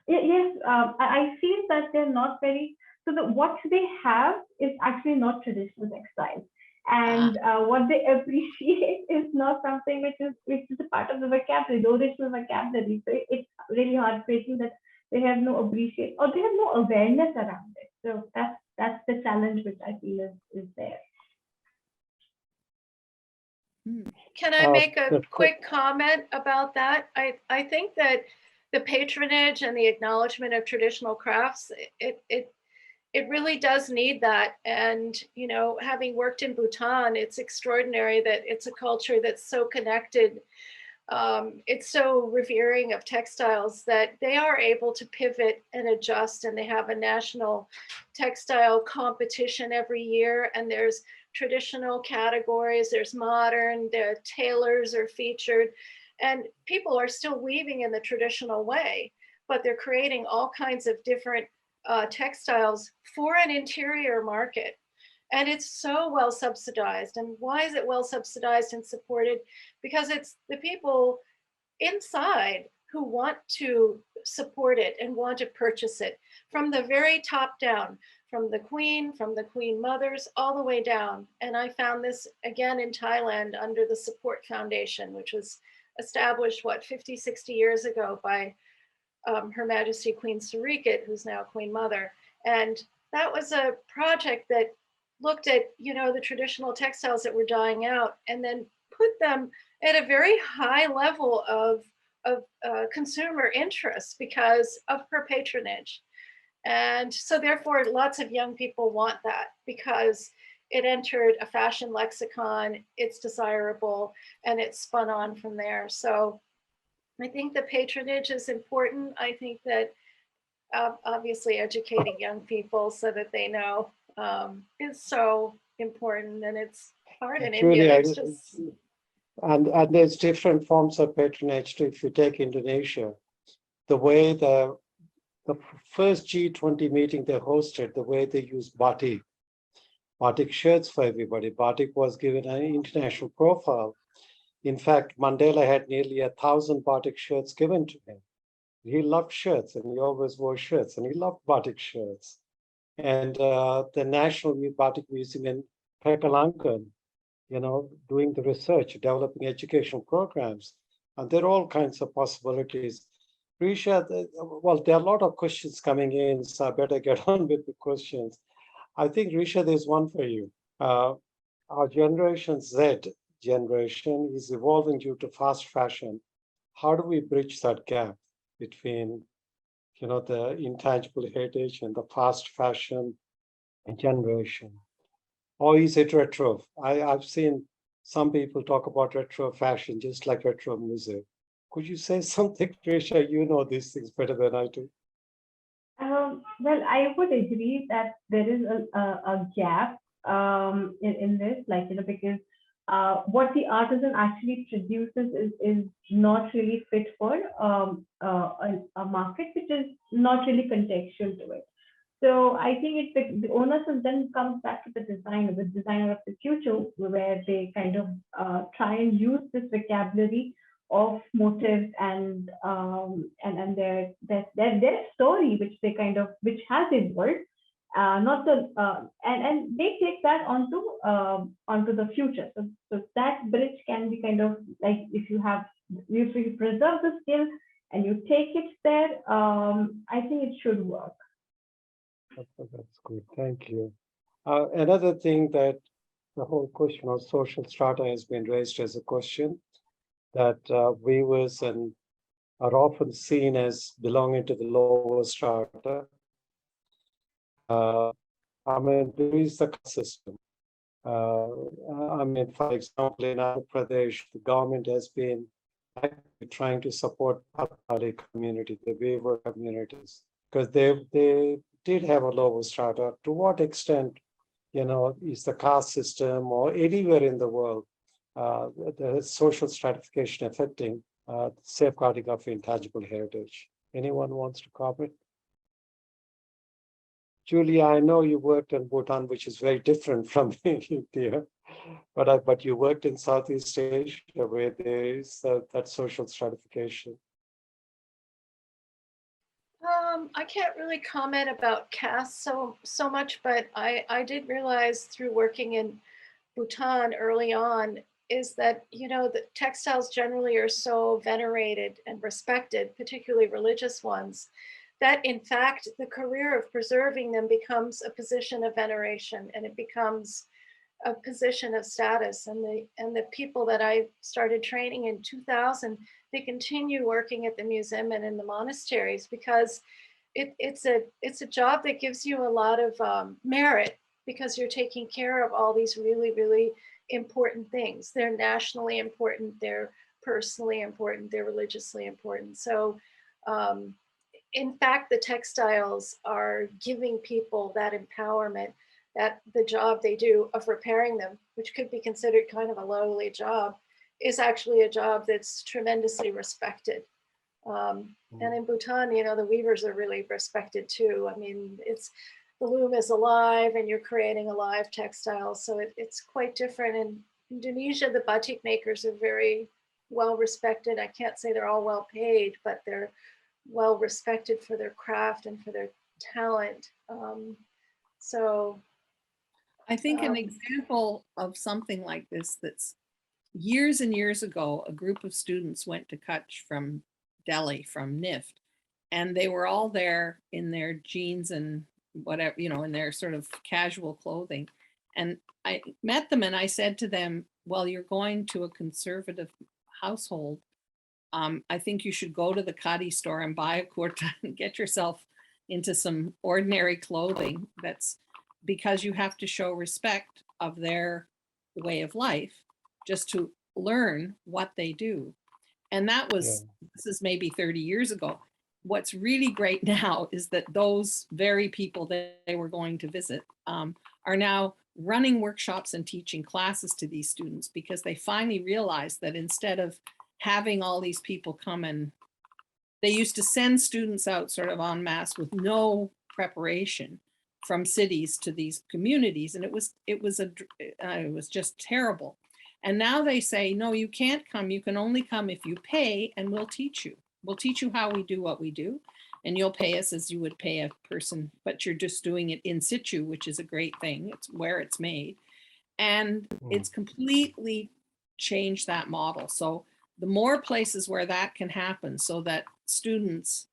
Speaker 4: Yes, I feel that they're not very, so what they have is actually not traditional textiles. And what they appreciate is not something which is a part of the vocabulary, the original vocabulary. So it's really heartbreaking that they have no appreciation, or they have no awareness around it. So that's the challenge which I feel is there.
Speaker 2: Can I make a quick comment about that? I think that the patronage and the acknowledgement of traditional crafts, it really does need that. And, having worked in Bhutan, it's extraordinary that it's a culture that's so connected. It's so revering of textiles that they are able to pivot and adjust, and they have a national textile competition every year. And there's traditional categories, there's modern, the tailors are featured, and people are still weaving in the traditional way, but they're creating all kinds of different textiles for an interior market. And it's so well subsidized. And why is it well subsidized and supported? Because it's the people inside who want to support it and want to purchase it, from the very top down, from the queen mothers, all the way down. And I found this again in Thailand under the Support Foundation, which was established, 50, 60 years ago by Her Majesty Queen Sirikit, who's now Queen Mother. And that was a project that looked at, the traditional textiles that were dying out, and then put them at a very high level of consumer interest because of her patronage. And so therefore, lots of young people want that because it entered a fashion lexicon, it's desirable, and it's spun on from there. So I think the patronage is important. I think that obviously educating young people so that they know is so important, and it's hard in India.
Speaker 1: And there's different forms of patronage too. If you take Indonesia, the way the first G20 meeting they hosted, the way they used batik shirts for everybody. Batik was given an international profile. In fact, Mandela had nearly 1,000 batik shirts given to him. He loved shirts, and he always wore shirts, and he loved batik shirts. and the National Batik Museum in Pekalankan, doing the research, developing educational programs. And there are all kinds of possibilities. Risha, well, there are a lot of questions coming in, so I better get on with the questions. I think, Risha, there's one for you. Our Generation Z generation is evolving due to fast fashion. How do we bridge that gap between, the intangible heritage and the fast fashion generation? Or is it retro? I've seen some people talk about retro fashion, just like retro music. Could you say something, Trisha? You know these things better than I do.
Speaker 4: Well, I would agree that there is a gap in this, because what the artisan actually produces is not really fit for a market which is not really contextual to it. So I think the onus then comes back to the designer of the future, where they kind of try and use this vocabulary of motives and their story, which has evolved, not the and they take that onto the future. So that bridge can be kind of like, if you preserve the skill and you take it there, I think it should work.
Speaker 1: That's good. Thank you. Another thing that the whole question of social strata has been raised as a question, that weavers are often seen as belonging to the lower strata. There is the caste system. For example, in Andhra Pradesh, the government has been actively trying to support Patali community, the weaver communities, because they did have a lower strata. To what extent, is the caste system or anywhere in the world, the social stratification affecting safeguarding of intangible heritage? Anyone wants to comment? Julia, I know you worked in Bhutan, which is very different from India, but you worked in Southeast Asia, where there is that social stratification.
Speaker 2: I can't really comment about caste so much, but I did realize through working in Bhutan early on is that, the textiles generally are so venerated and respected, particularly religious ones, that in fact, the career of preserving them becomes a position of veneration, and it becomes a position of status. And the people that I started training in 2000, they continue working at the museum and in the monasteries, because it's a job that gives you a lot of merit, because you're taking care of all these really, really important things. They're nationally important, they're personally important, they're religiously important. So in fact, the textiles are giving people that empowerment, that the job they do of repairing them, which could be considered kind of a lowly job, is actually a job that's tremendously respected. And in Bhutan, the weavers are really respected too. The loom is alive and you're creating a live textile. So it's quite different. In Indonesia, the batik makers are very well respected. I can't say they're all well paid, but they're well respected for their craft and for their talent. So
Speaker 3: I think an example of something like this, that's years and years ago, a group of students went to Kutch from Delhi, from NIFT, and they were all there in their jeans and whatever, in their sort of casual clothing. And I met them and I said to them, well, you're going to a conservative household. I think you should go to the khadi store and buy a kurta and get yourself into some ordinary clothing. That's because you have to show respect of their way of life, just to learn what they do. And that was, this is maybe 30 years ago. What's really great now is that those very people that they were going to visit are now running workshops and teaching classes to these students, because they finally realized that instead of having all these people come, and they used to send students out sort of en masse with no preparation from cities to these communities, and it was just terrible. And now they say, no, you can't come. You can only come if you pay, and we'll teach you. We'll teach you how we do what we do. and you'll pay us as you would pay a person, but you're just doing it in situ, which is a great thing. It's where it's made. And it's completely changed that model. So the more places where that can happen, so that students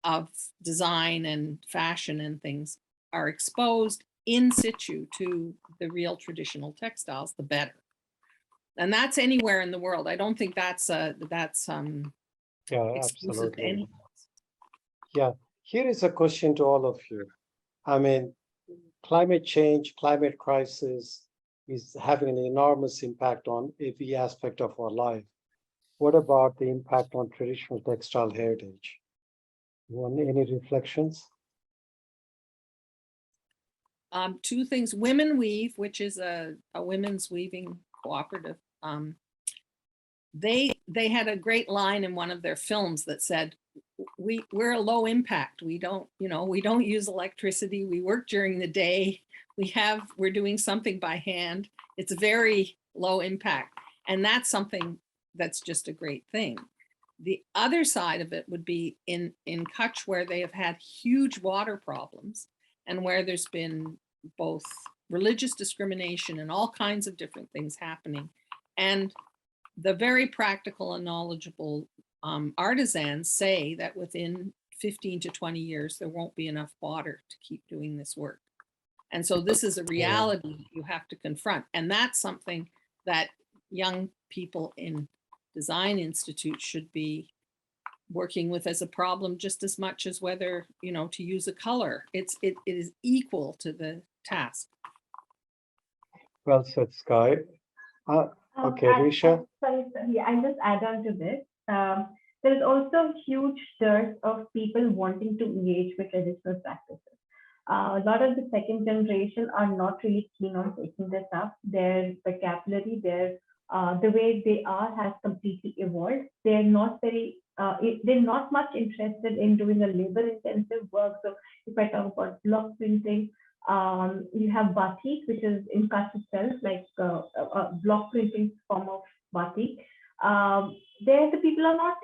Speaker 3: of design and fashion and things are exposed in situ to the real traditional textiles, the better. And that's anywhere in the world. I don't think that's
Speaker 1: Yeah,
Speaker 3: exclusive to
Speaker 1: absolutely.
Speaker 3: any.
Speaker 1: Yeah, here is a question to all of you. I mean, climate change, climate crisis is having an enormous impact on every aspect of our life. What about the impact on traditional textile heritage? Any reflections?
Speaker 3: Two things. Women Weave, which is a women's weaving cooperative. They had a great line in one of their films that said, we're a low impact. We don't use electricity. We work during the day. We're doing something by hand. It's very low impact. And that's something that's just a great thing. The other side of it would be in Kutch, where they have had huge water problems and where there's been both religious discrimination and all kinds of different things happening. And the very practical and knowledgeable artisans say that within 15 to 20 years, there won't be enough water to keep doing this work. And so this is a reality you have to confront. And that's something that young people in design institutes should be working with as a problem just as much as whether, to use a color. It is equal to the task.
Speaker 1: Well said, Sky. Okay, Risha.
Speaker 4: Sorry, I'll just add on to this. There is also a huge dearth of people wanting to engage with traditional practices. A lot of the second generation are not really keen on taking this up. Their vocabulary, the way they are has completely evolved. They're not much interested in doing a labor-intensive work. So if I talk about block printing, you have batik, which is in Kutch itself, like a block printing form of batik. There, the people are not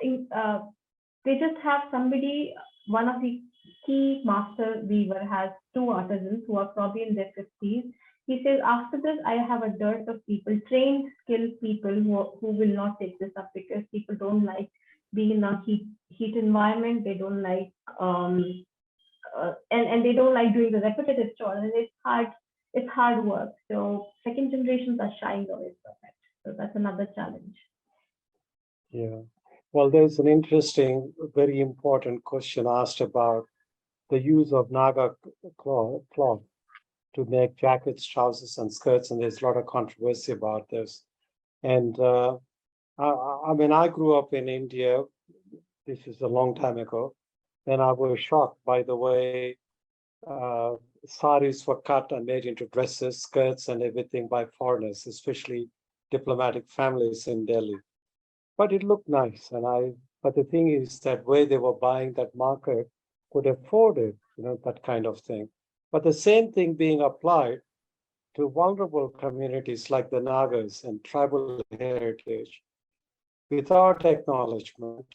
Speaker 4: they just have somebody. One of the key master weaver has two artisans who are probably in their 50s. He says, after this, I have a dearth of people, trained, skilled people who will not take this up because people don't like being in a heat environment. They don't like and they don't like doing the repetitive chores, and it's hard work. So second generations are shying away from it. So that's another challenge.
Speaker 1: Yeah. Well, there's an interesting, very important question asked about the use of Naga cloth to make jackets, trousers, and skirts, and there's a lot of controversy about this. And I mean, I grew up in India. This is a long time ago. And I was shocked by the way saris were cut and made into dresses, skirts, and everything by foreigners, especially diplomatic families in Delhi. But it looked nice. But the thing is that where they were buying, that market could afford it, that kind of thing. But the same thing being applied to vulnerable communities like the Nagas and tribal heritage, without acknowledgement,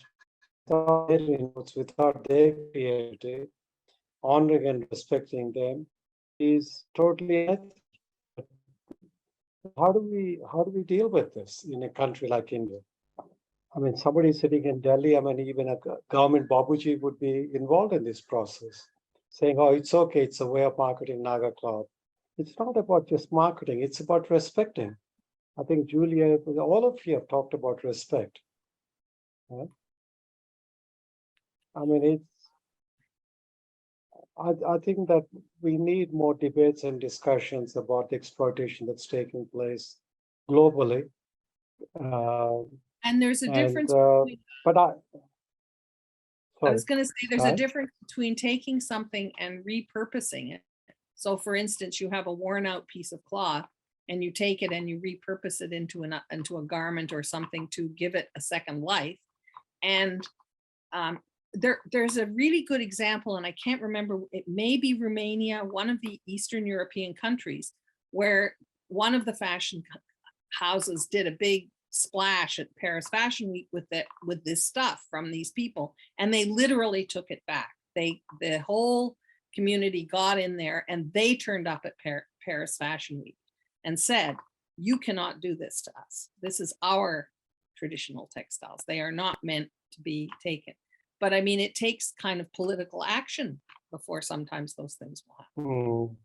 Speaker 1: without their inputs, without their creativity, honoring and respecting them is totally unethical. How do we deal with this in a country like India? I mean, somebody sitting in Delhi, I mean, even a government Babuji would be involved in this process, saying, oh, it's okay, it's a way of marketing Naga cloth. It's not about just marketing, it's about respecting. I think Julia, all of you have talked about respect. Right? I mean, I think that we need more debates and discussions about the exploitation that's taking place globally.
Speaker 3: And there's a difference.
Speaker 1: I
Speaker 3: was going to say there's a difference between taking something and repurposing it. So for instance, you have a worn out piece of cloth and you take it and you repurpose it into a garment or something to give it a second life. And there's a really good example, and I can't remember, it may be Romania, one of the Eastern European countries, where one of the fashion houses did a big splash at Paris Fashion Week with this stuff from these people, and they literally took it back. The whole community got in there and they turned up at Paris Fashion Week and said, you cannot do this to us. This is our traditional textiles. They are not meant to be taken. But I mean, it takes kind of political action before sometimes those things will happen.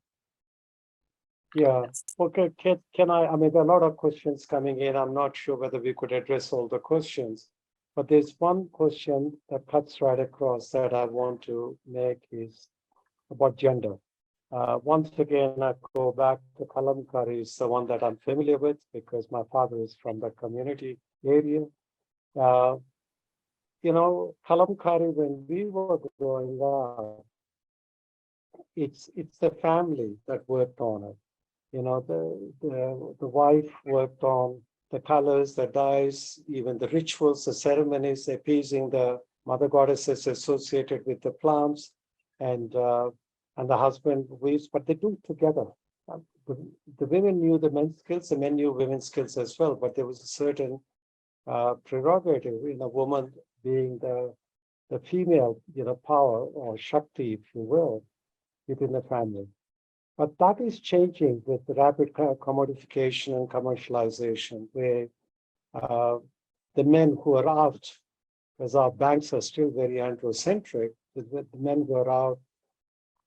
Speaker 1: Yeah. Okay. Can I mean, there are a lot of questions coming in. I'm not sure whether we could address all the questions, but there's one question that cuts right across that I want to make is about gender. Once again, I go back to Kalamkari, is the one that I'm familiar with because my father is from the community area. You know, Kalamkari, when we were growing up, it's the family that worked on it. You know, the wife worked on the colors, the dyes, even the rituals, the ceremonies, appeasing the mother goddesses associated with the plants, and the husband weaves, but they do it together. The women knew the men's skills, the men knew women's skills as well, but there was a certain prerogative in a woman being the female, you know, power or Shakti, if you will, within the family. But that is changing with the rapid commodification and commercialization, where the men who are out, as our banks are still very androcentric, the men who are out,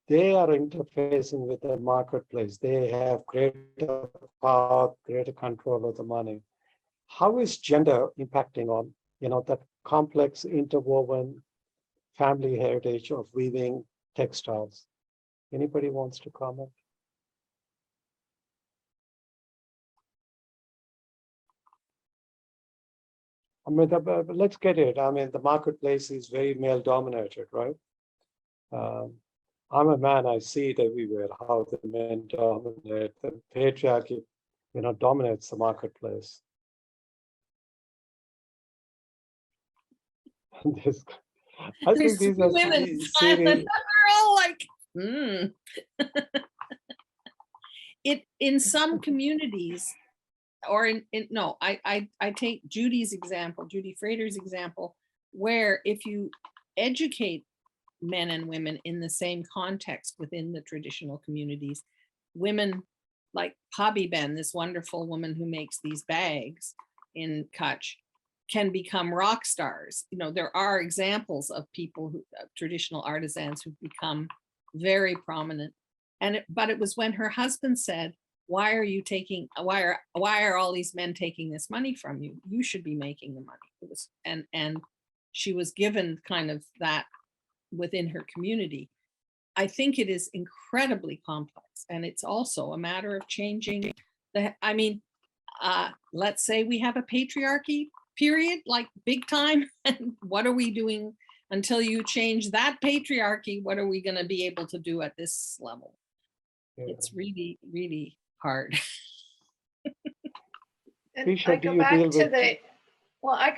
Speaker 1: they are interfacing with the marketplace. They have greater power, greater control of the money. How is gender impacting on, you know, that complex interwoven family heritage of weaving textiles? Anybody wants to comment? I mean, let's get it. I mean, the marketplace is very male dominated, right? I'm a man, I see it everywhere, how the men dominate, the patriarchy, you know, dominates the marketplace. I think these are
Speaker 3: women
Speaker 1: serious.
Speaker 3: We're all like, It in some communities, or I take Judy Frater's example, where if you educate men and women in the same context within the traditional communities, women like Pabi Ben, this wonderful woman who makes these bags in Kutch, can become rock stars. You know, there are examples of people who traditional artisans who've become very prominent. But it was when her husband said, why are all these men taking this money from you? You should be making the money. It was, and she was given kind of that within her community. I think it is incredibly complex, and it's also a matter of changing I mean, let's say we have a patriarchy period, like big time, and what are we doing until you change that patriarchy? What are we going to be able to do at this level? Yeah. It's really, really hard.
Speaker 2: And I go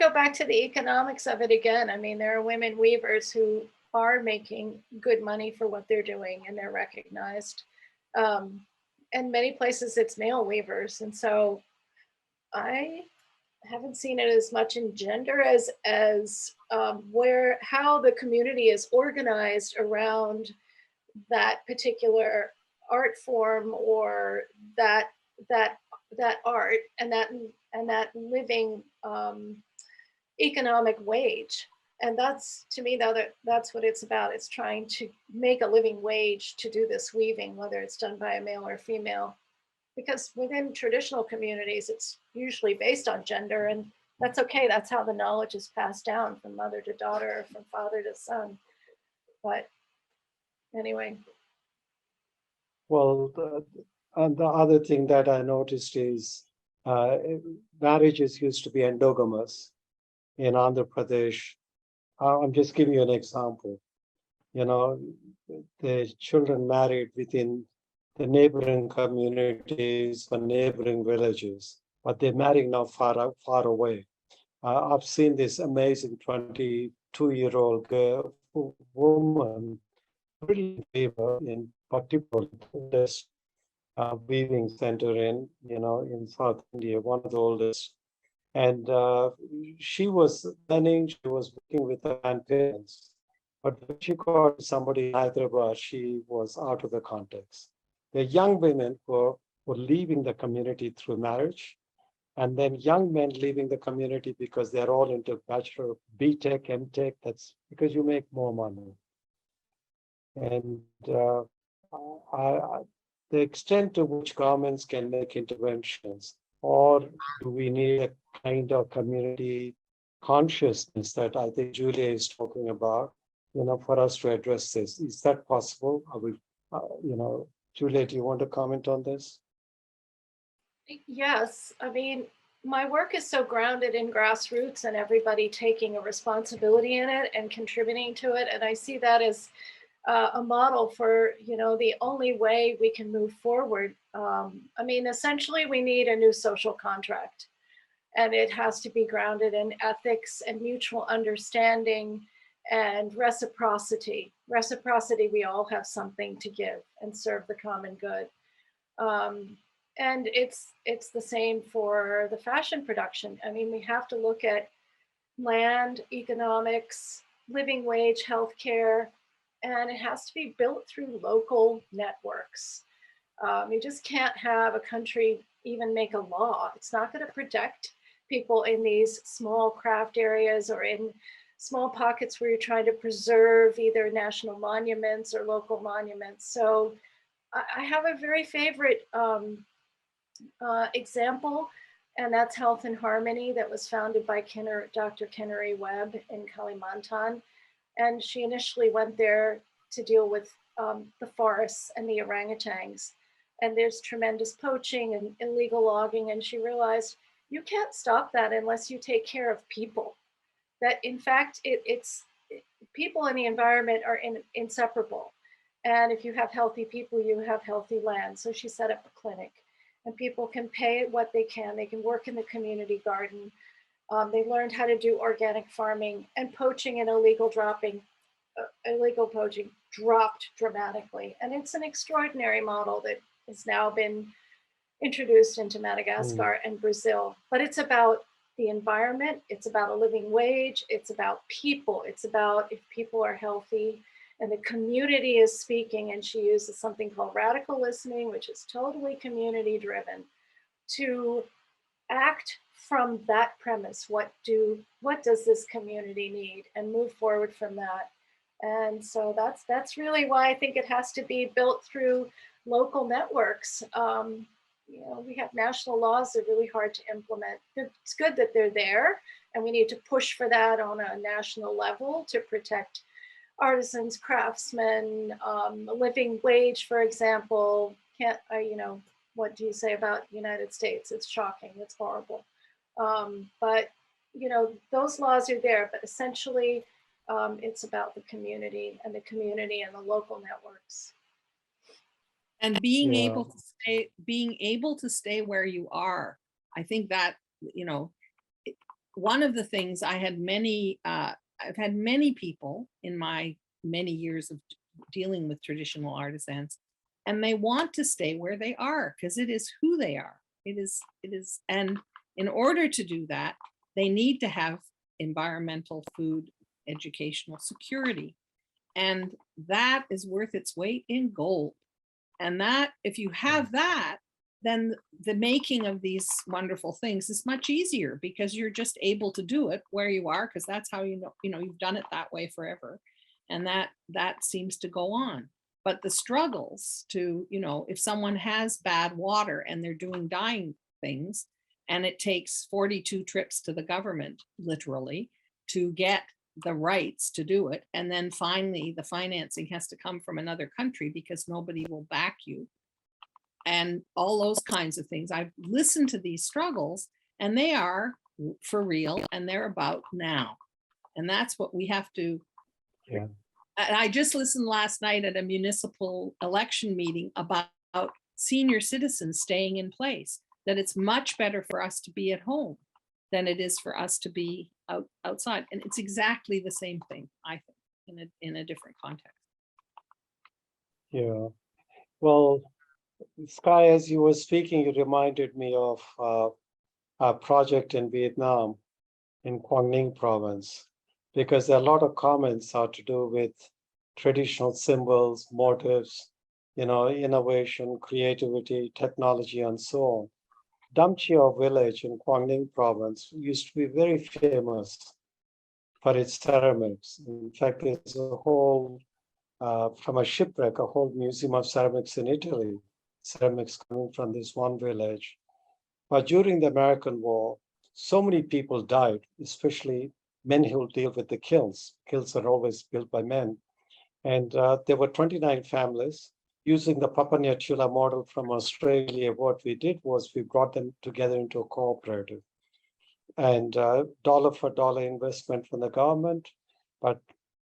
Speaker 2: back to the economics of it again. I mean, there are women weavers who are making good money for what they're doing, and they're recognized. And many places it's male weavers. And so I haven't seen it as much in gender as how the community is organized around that particular art form, or that art and that living economic wage. And that's, to me, that's what it's about. It's trying to make a living wage to do this weaving, whether it's done by a male or female, because within traditional communities, it's usually based on gender, and that's okay. That's how the knowledge is passed down from mother to daughter, or from father to son. But anyway.
Speaker 1: Well, and the other thing that I noticed is marriages used to be endogamous in Andhra Pradesh. I'm just giving you an example. You know, the children married within the neighboring communities or neighboring villages, but they're marrying now far away. I've seen this amazing 22-year-old girl, woman, brilliant weaver in particular, oldest weaving center in South India, one of the oldest. And she was learning, she was working with her grandparents, But when she got somebody in Hyderabad, she was out of the context. The young women were leaving the community through marriage, and then young men leaving the community because they're all into bachelor, BTech, MTech. That's because you make more money. And the extent to which governments can make interventions, or do we need a kind of community consciousness that I think Julia is talking about, for us to address this? Is that possible? Are we, Julia, do you want to comment on this?
Speaker 2: Yes, I mean, my work is so grounded in grassroots and everybody taking a responsibility in it and contributing to it. And I see that as a model for, the only way we can move forward. I mean, essentially, we need a new social contract, and it has to be grounded in ethics and mutual understanding and reciprocity. Reciprocity, we all have something to give and serve the common good. And it's the same for the fashion production. I mean, we have to look at land, economics, living wage, healthcare, and it has to be built through local networks. You just can't have a country even make a law. It's not going to protect people in these small craft areas or in small pockets where you're trying to preserve either national monuments or local monuments. So I have a very favorite example, and that's Health in Harmony, that was founded by Dr. Kennery Webb in Kalimantan. And she initially went there to deal with the forests and the orangutans. And there's tremendous poaching and illegal logging. And she realized you can't stop that unless you take care of people. That in fact, people and the environment are inseparable. And if you have healthy people, you have healthy land. So she set up a clinic, and people can pay what they can. They can work in the community garden. They learned how to do organic farming, and poaching and illegal poaching dropped dramatically. And it's an extraordinary model that has now been introduced into Madagascar and Brazil. But it's about the environment, it's about a living wage, it's about people, it's about if people are healthy and the community is speaking. And she uses something called radical listening, which is totally community driven, to act from that premise. What does this community need, and move forward from that. And so that's really why I think it has to be built through local networks. We have national laws that are really hard to implement. It's good that they're there, and we need to push for that on a national level to protect artisans, craftsmen, living wage, for example. What do you say about the United States? It's shocking, it's horrible. But those laws are there, but essentially it's about the community and the local networks.
Speaker 3: And being able to stay where you are. I think that, one of the things I've had many people in my many years of dealing with traditional artisans, and they want to stay where they are because it is who they are. It is, and in order to do that, they need to have environmental, food, educational security. And that is worth its weight in gold. And that, if you have that, then the making of these wonderful things is much easier because you're just able to do it where you are, because that's how you've done it that way forever. And that seems to go on. But the struggles to, if someone has bad water and they're doing dyeing things, and it takes 42 trips to the government, literally, to get the rights to do it. And then finally, the financing has to come from another country because nobody will back you. And all those kinds of things. I've listened to these struggles, and they are for real, and they're about now. And that's what we have to.
Speaker 1: Yeah.
Speaker 3: And I just listened last night at a municipal election meeting about senior citizens staying in place, that it's much better for us to be at home than it is for us to be outside. And it's exactly the same thing, I think, in a different context.
Speaker 1: Yeah. Well, Sky, as you were speaking, you reminded me of a project in Vietnam, in Quang Ninh province. because a lot of comments are to do with traditional symbols, motifs, innovation, creativity, technology, and so on. Damchio village in Guangdong province used to be very famous for its ceramics. In fact, there's a whole, from a shipwreck, a whole museum of ceramics in Italy, ceramics coming from this one village. But during the American War, so many people died, especially men who deal with the kilns. Kilns are always built by men. And there were 29 families. Using the Papaniyachula model from Australia, what we did was we brought them together into a cooperative. And dollar for dollar investment from the government, but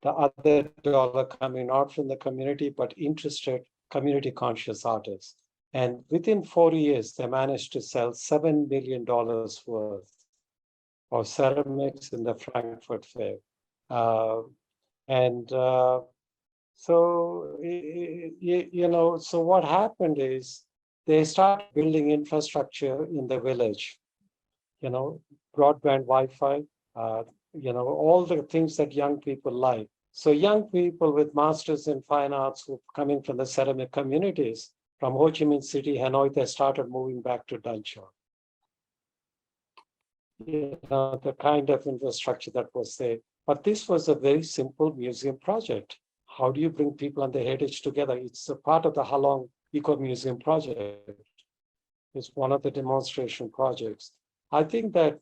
Speaker 1: the other dollar coming not from the community, but interested, community conscious artists. And within 4 years, they managed to sell $7 million worth of ceramics in the Frankfurt Fair. So what happened is they started building infrastructure in the village, broadband Wi-Fi, all the things that young people like. So young people with masters in fine arts who coming from the ceramic communities from Ho Chi Minh City, Hanoi, they started moving back to Danchor. The kind of infrastructure that was there. But this was a very simple museum project. How do you bring people and the heritage together? It's a part of the Halong Eco Museum project. It's one of the demonstration projects. I think that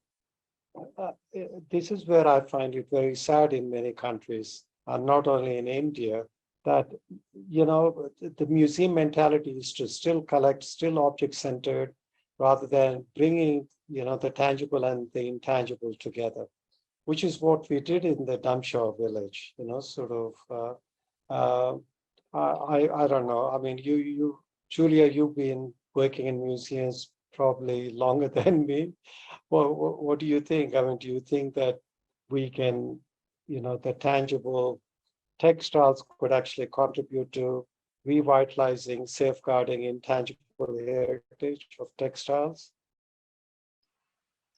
Speaker 1: this is where I find it very sad in many countries, and not only in India, that, the museum mentality is to still collect, still object-centered, rather than bringing, the tangible and the intangible together, which is what we did in the Damshaw village, I don't know. I mean, Julia, you've been working in museums probably longer than me. Well, what do you think? I mean, do you think that we can, the tangible textiles could actually contribute to revitalizing, safeguarding intangible heritage of textiles?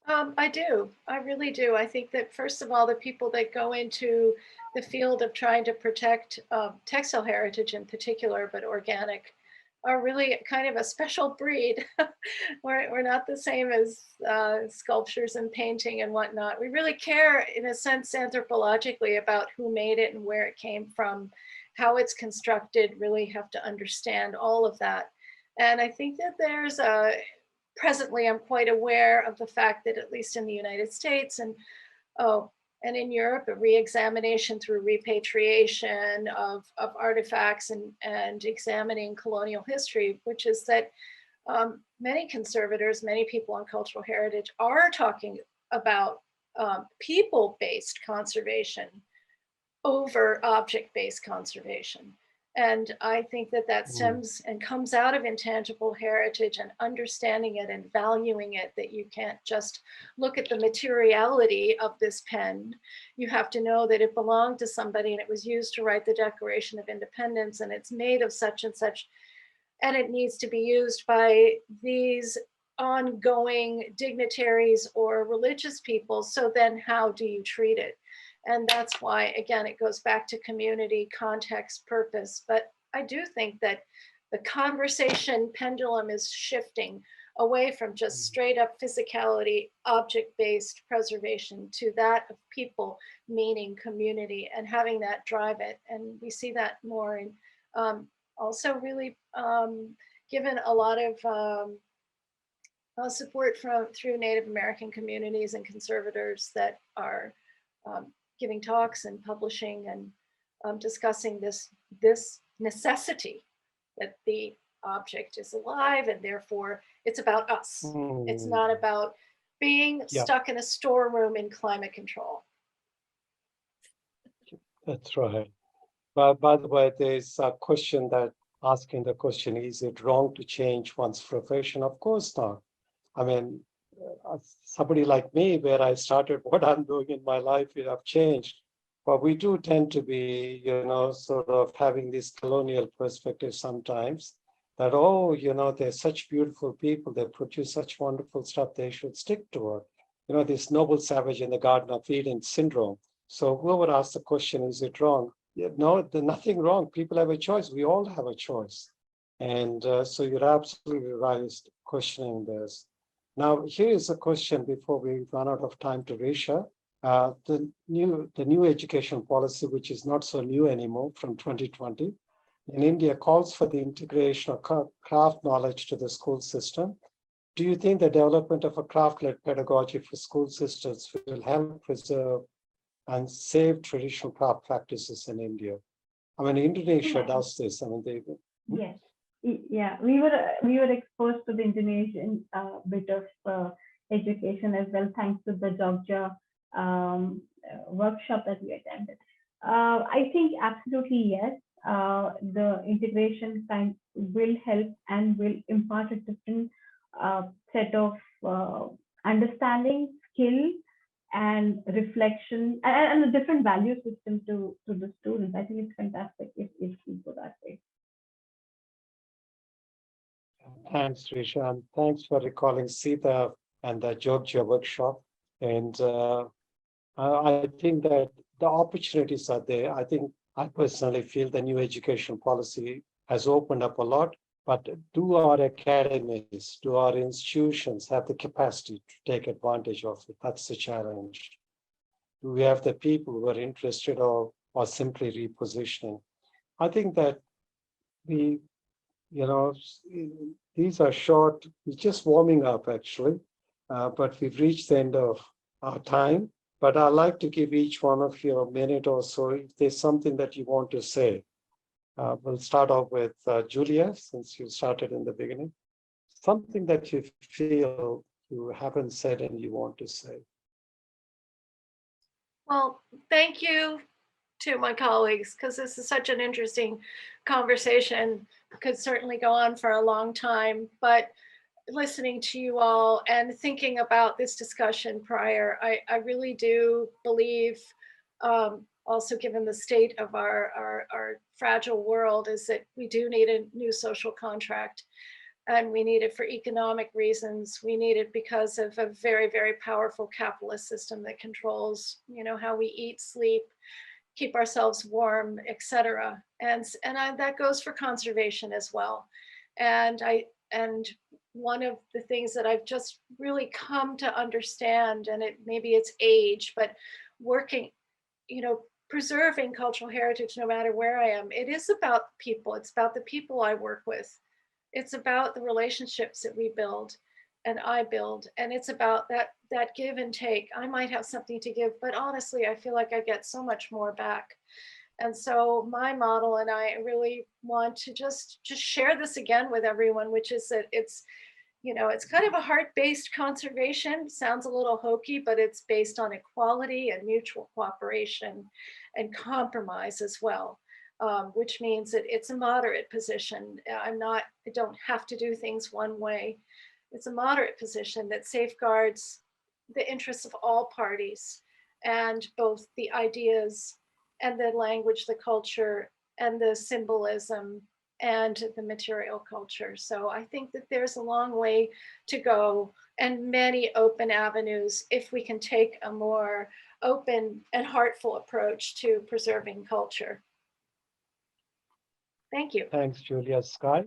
Speaker 2: I do. I really do. I think that, first of all, the people that go into the field of trying to protect textile heritage in particular, but organic, are really kind of a special breed. We're not the same as sculptures and painting and whatnot. We really care, in a sense, anthropologically about who made it and where it came from, how it's constructed, really have to understand all of that. And I think that there's presently, I'm quite aware of the fact that, at least in the United States and in Europe, a re-examination through repatriation of artifacts and examining colonial history, which is that many conservators, many people on cultural heritage are talking about people-based conservation over object-based conservation. And I think that that stems and comes out of intangible heritage and understanding it and valuing it, that you can't just look at the materiality of this pen. You have to know that it belonged to somebody and it was used to write the Declaration of Independence and it's made of such and such, and it needs to be used by these ongoing dignitaries or religious people. So then how do you treat it? And that's why, again, it goes back to community, context, purpose. But I do think that the conversation pendulum is shifting away from just straight up physicality, object-based preservation, to that of people, meaning community, and having that drive it. And we see that more in also really given a lot of support through Native American communities and conservators that are giving talks and publishing and discussing this necessity that the object is alive and therefore it's about us. It's not about being stuck in a storeroom in climate control.
Speaker 1: That's right. But by the way, there's a question that asking the question, is it wrong to change one's profession? Of course not. I mean, somebody like me, where I started what I'm doing in my life, I've changed. But we do tend to be, sort of having this colonial perspective sometimes that, they're such beautiful people, they produce such wonderful stuff, they should stick to it. This noble savage in the Garden of Eden syndrome. So whoever asked the question, is it wrong? Yeah, no, there's nothing wrong. People have a choice. We all have a choice. And so you're absolutely right questioning this. Now, here is a question before we run out of time to Risha. The new education policy, which is not so new anymore from 2020, in India calls for the integration of craft knowledge to the school system. Do you think the development of a craft-led pedagogy for school systems will help preserve and save traditional craft practices in India? I mean, Indonesia does this. I mean, they.
Speaker 4: Yes. Yeah, we were exposed to the Indonesian bit of education as well, thanks to the Jogja workshop that we attended. I think absolutely yes. The integration will help and will impart a different set of understanding, skill, and reflection, and a different value system to the students. I think it's fantastic if we go that way.
Speaker 1: Thanks, Risha, and thanks for recalling Sita and the Jogja workshop. And I think that the opportunities are there. I personally feel the new education policy has opened up a lot, but do our academies, do our institutions have the capacity to take advantage of it? That's the challenge. Do we have the people who are interested or simply repositioning? I think that these are short, we're just warming up actually, but we've reached the end of our time. But I'd like to give each one of you a minute or so if there's something that you want to say. We'll start off with Julia, since you started in the beginning. Something that you feel you haven't said and you want to say.
Speaker 2: Well, thank you to my colleagues, because this is such an interesting conversation. Could certainly go on for a long time, but listening to you all and thinking about this discussion prior, I really do believe, also given the state of our fragile world, is that we do need a new social contract. And we need it for economic reasons. We need it because of a very, very powerful capitalist system that controls, how we eat, sleep, keep ourselves warm, etc. And that goes for conservation as well. And one of the things that I've just really come to understand, and maybe it's age, but working, preserving cultural heritage, no matter where I am, it is about people. It's about the people I work with. It's about the relationships that we build and I build. And it's about that give and take. I might have something to give, but honestly, I feel like I get so much more back. And so my model, and I really want to just share this again with everyone, which is that it's kind of a heart-based conservation. Sounds a little hokey, but it's based on equality and mutual cooperation and compromise as well, which means that it's a moderate position. I don't have to do things one way. It's a moderate position that safeguards the interests of all parties, and both the ideas and the language, the culture, and the symbolism and the material culture. So I think that there's a long way to go and many open avenues if we can take a more open and heartful approach to preserving culture. Thank you.
Speaker 1: Thanks, Julia. Sky?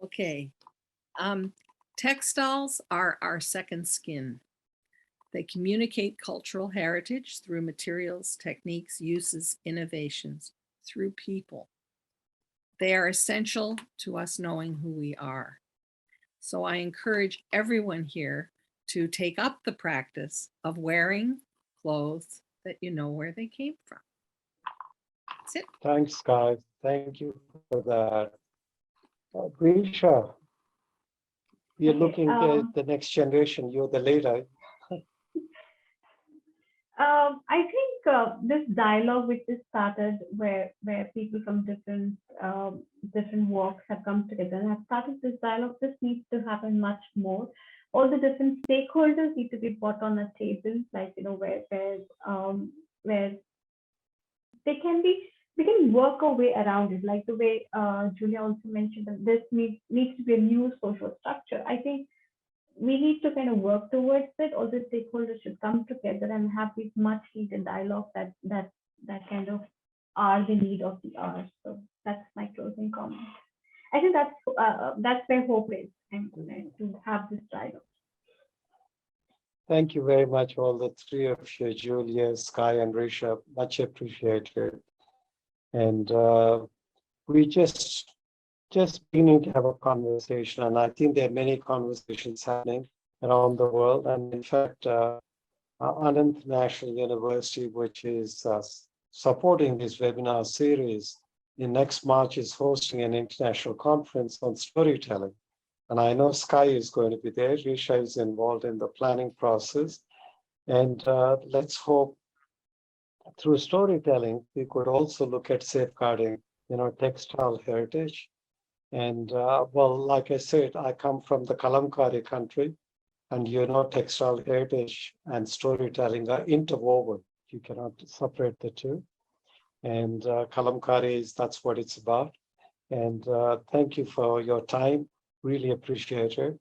Speaker 3: Okay. Textiles are our second skin. They communicate cultural heritage through materials, techniques, uses, innovations, through people. They are essential to us knowing who we are. So I encourage everyone here to take up the practice of wearing clothes that you know where they came from. That's it.
Speaker 1: Thanks, guys. Thank you for that. Grisha, you're looking at the next generation. You're the leader.
Speaker 4: I think this dialogue which is started where people from different walks have come together and have started this dialogue, this needs to happen much more. All the different stakeholders need to be brought on a table, like where they can be, we can work our way around it, like the way Julia also mentioned that this needs to be a new social structure. I think we need to kind of work towards it. All the stakeholders should come together and have these much needed dialogue that kind of are the need of the hour. So that's my closing comment. I think that's where hope is, and to have this dialogue.
Speaker 1: Thank you very much, all the three of you, Julia, Sky, and Risha. Much appreciated. And we just beginning to have a conversation, and I think there are many conversations happening around the world. And in fact, Anand National University, which is supporting this webinar series, in next March is hosting an international conference on storytelling. And I know Sky is going to be there. Risha is involved in the planning process. And let's hope through storytelling, we could also look at safeguarding, textile heritage. And well, like I said, I come from the Kalamkari country, and textile heritage and storytelling are interwoven. You cannot separate the two. And Kalamkari that's what it's about. And thank you for your time. Really appreciate it.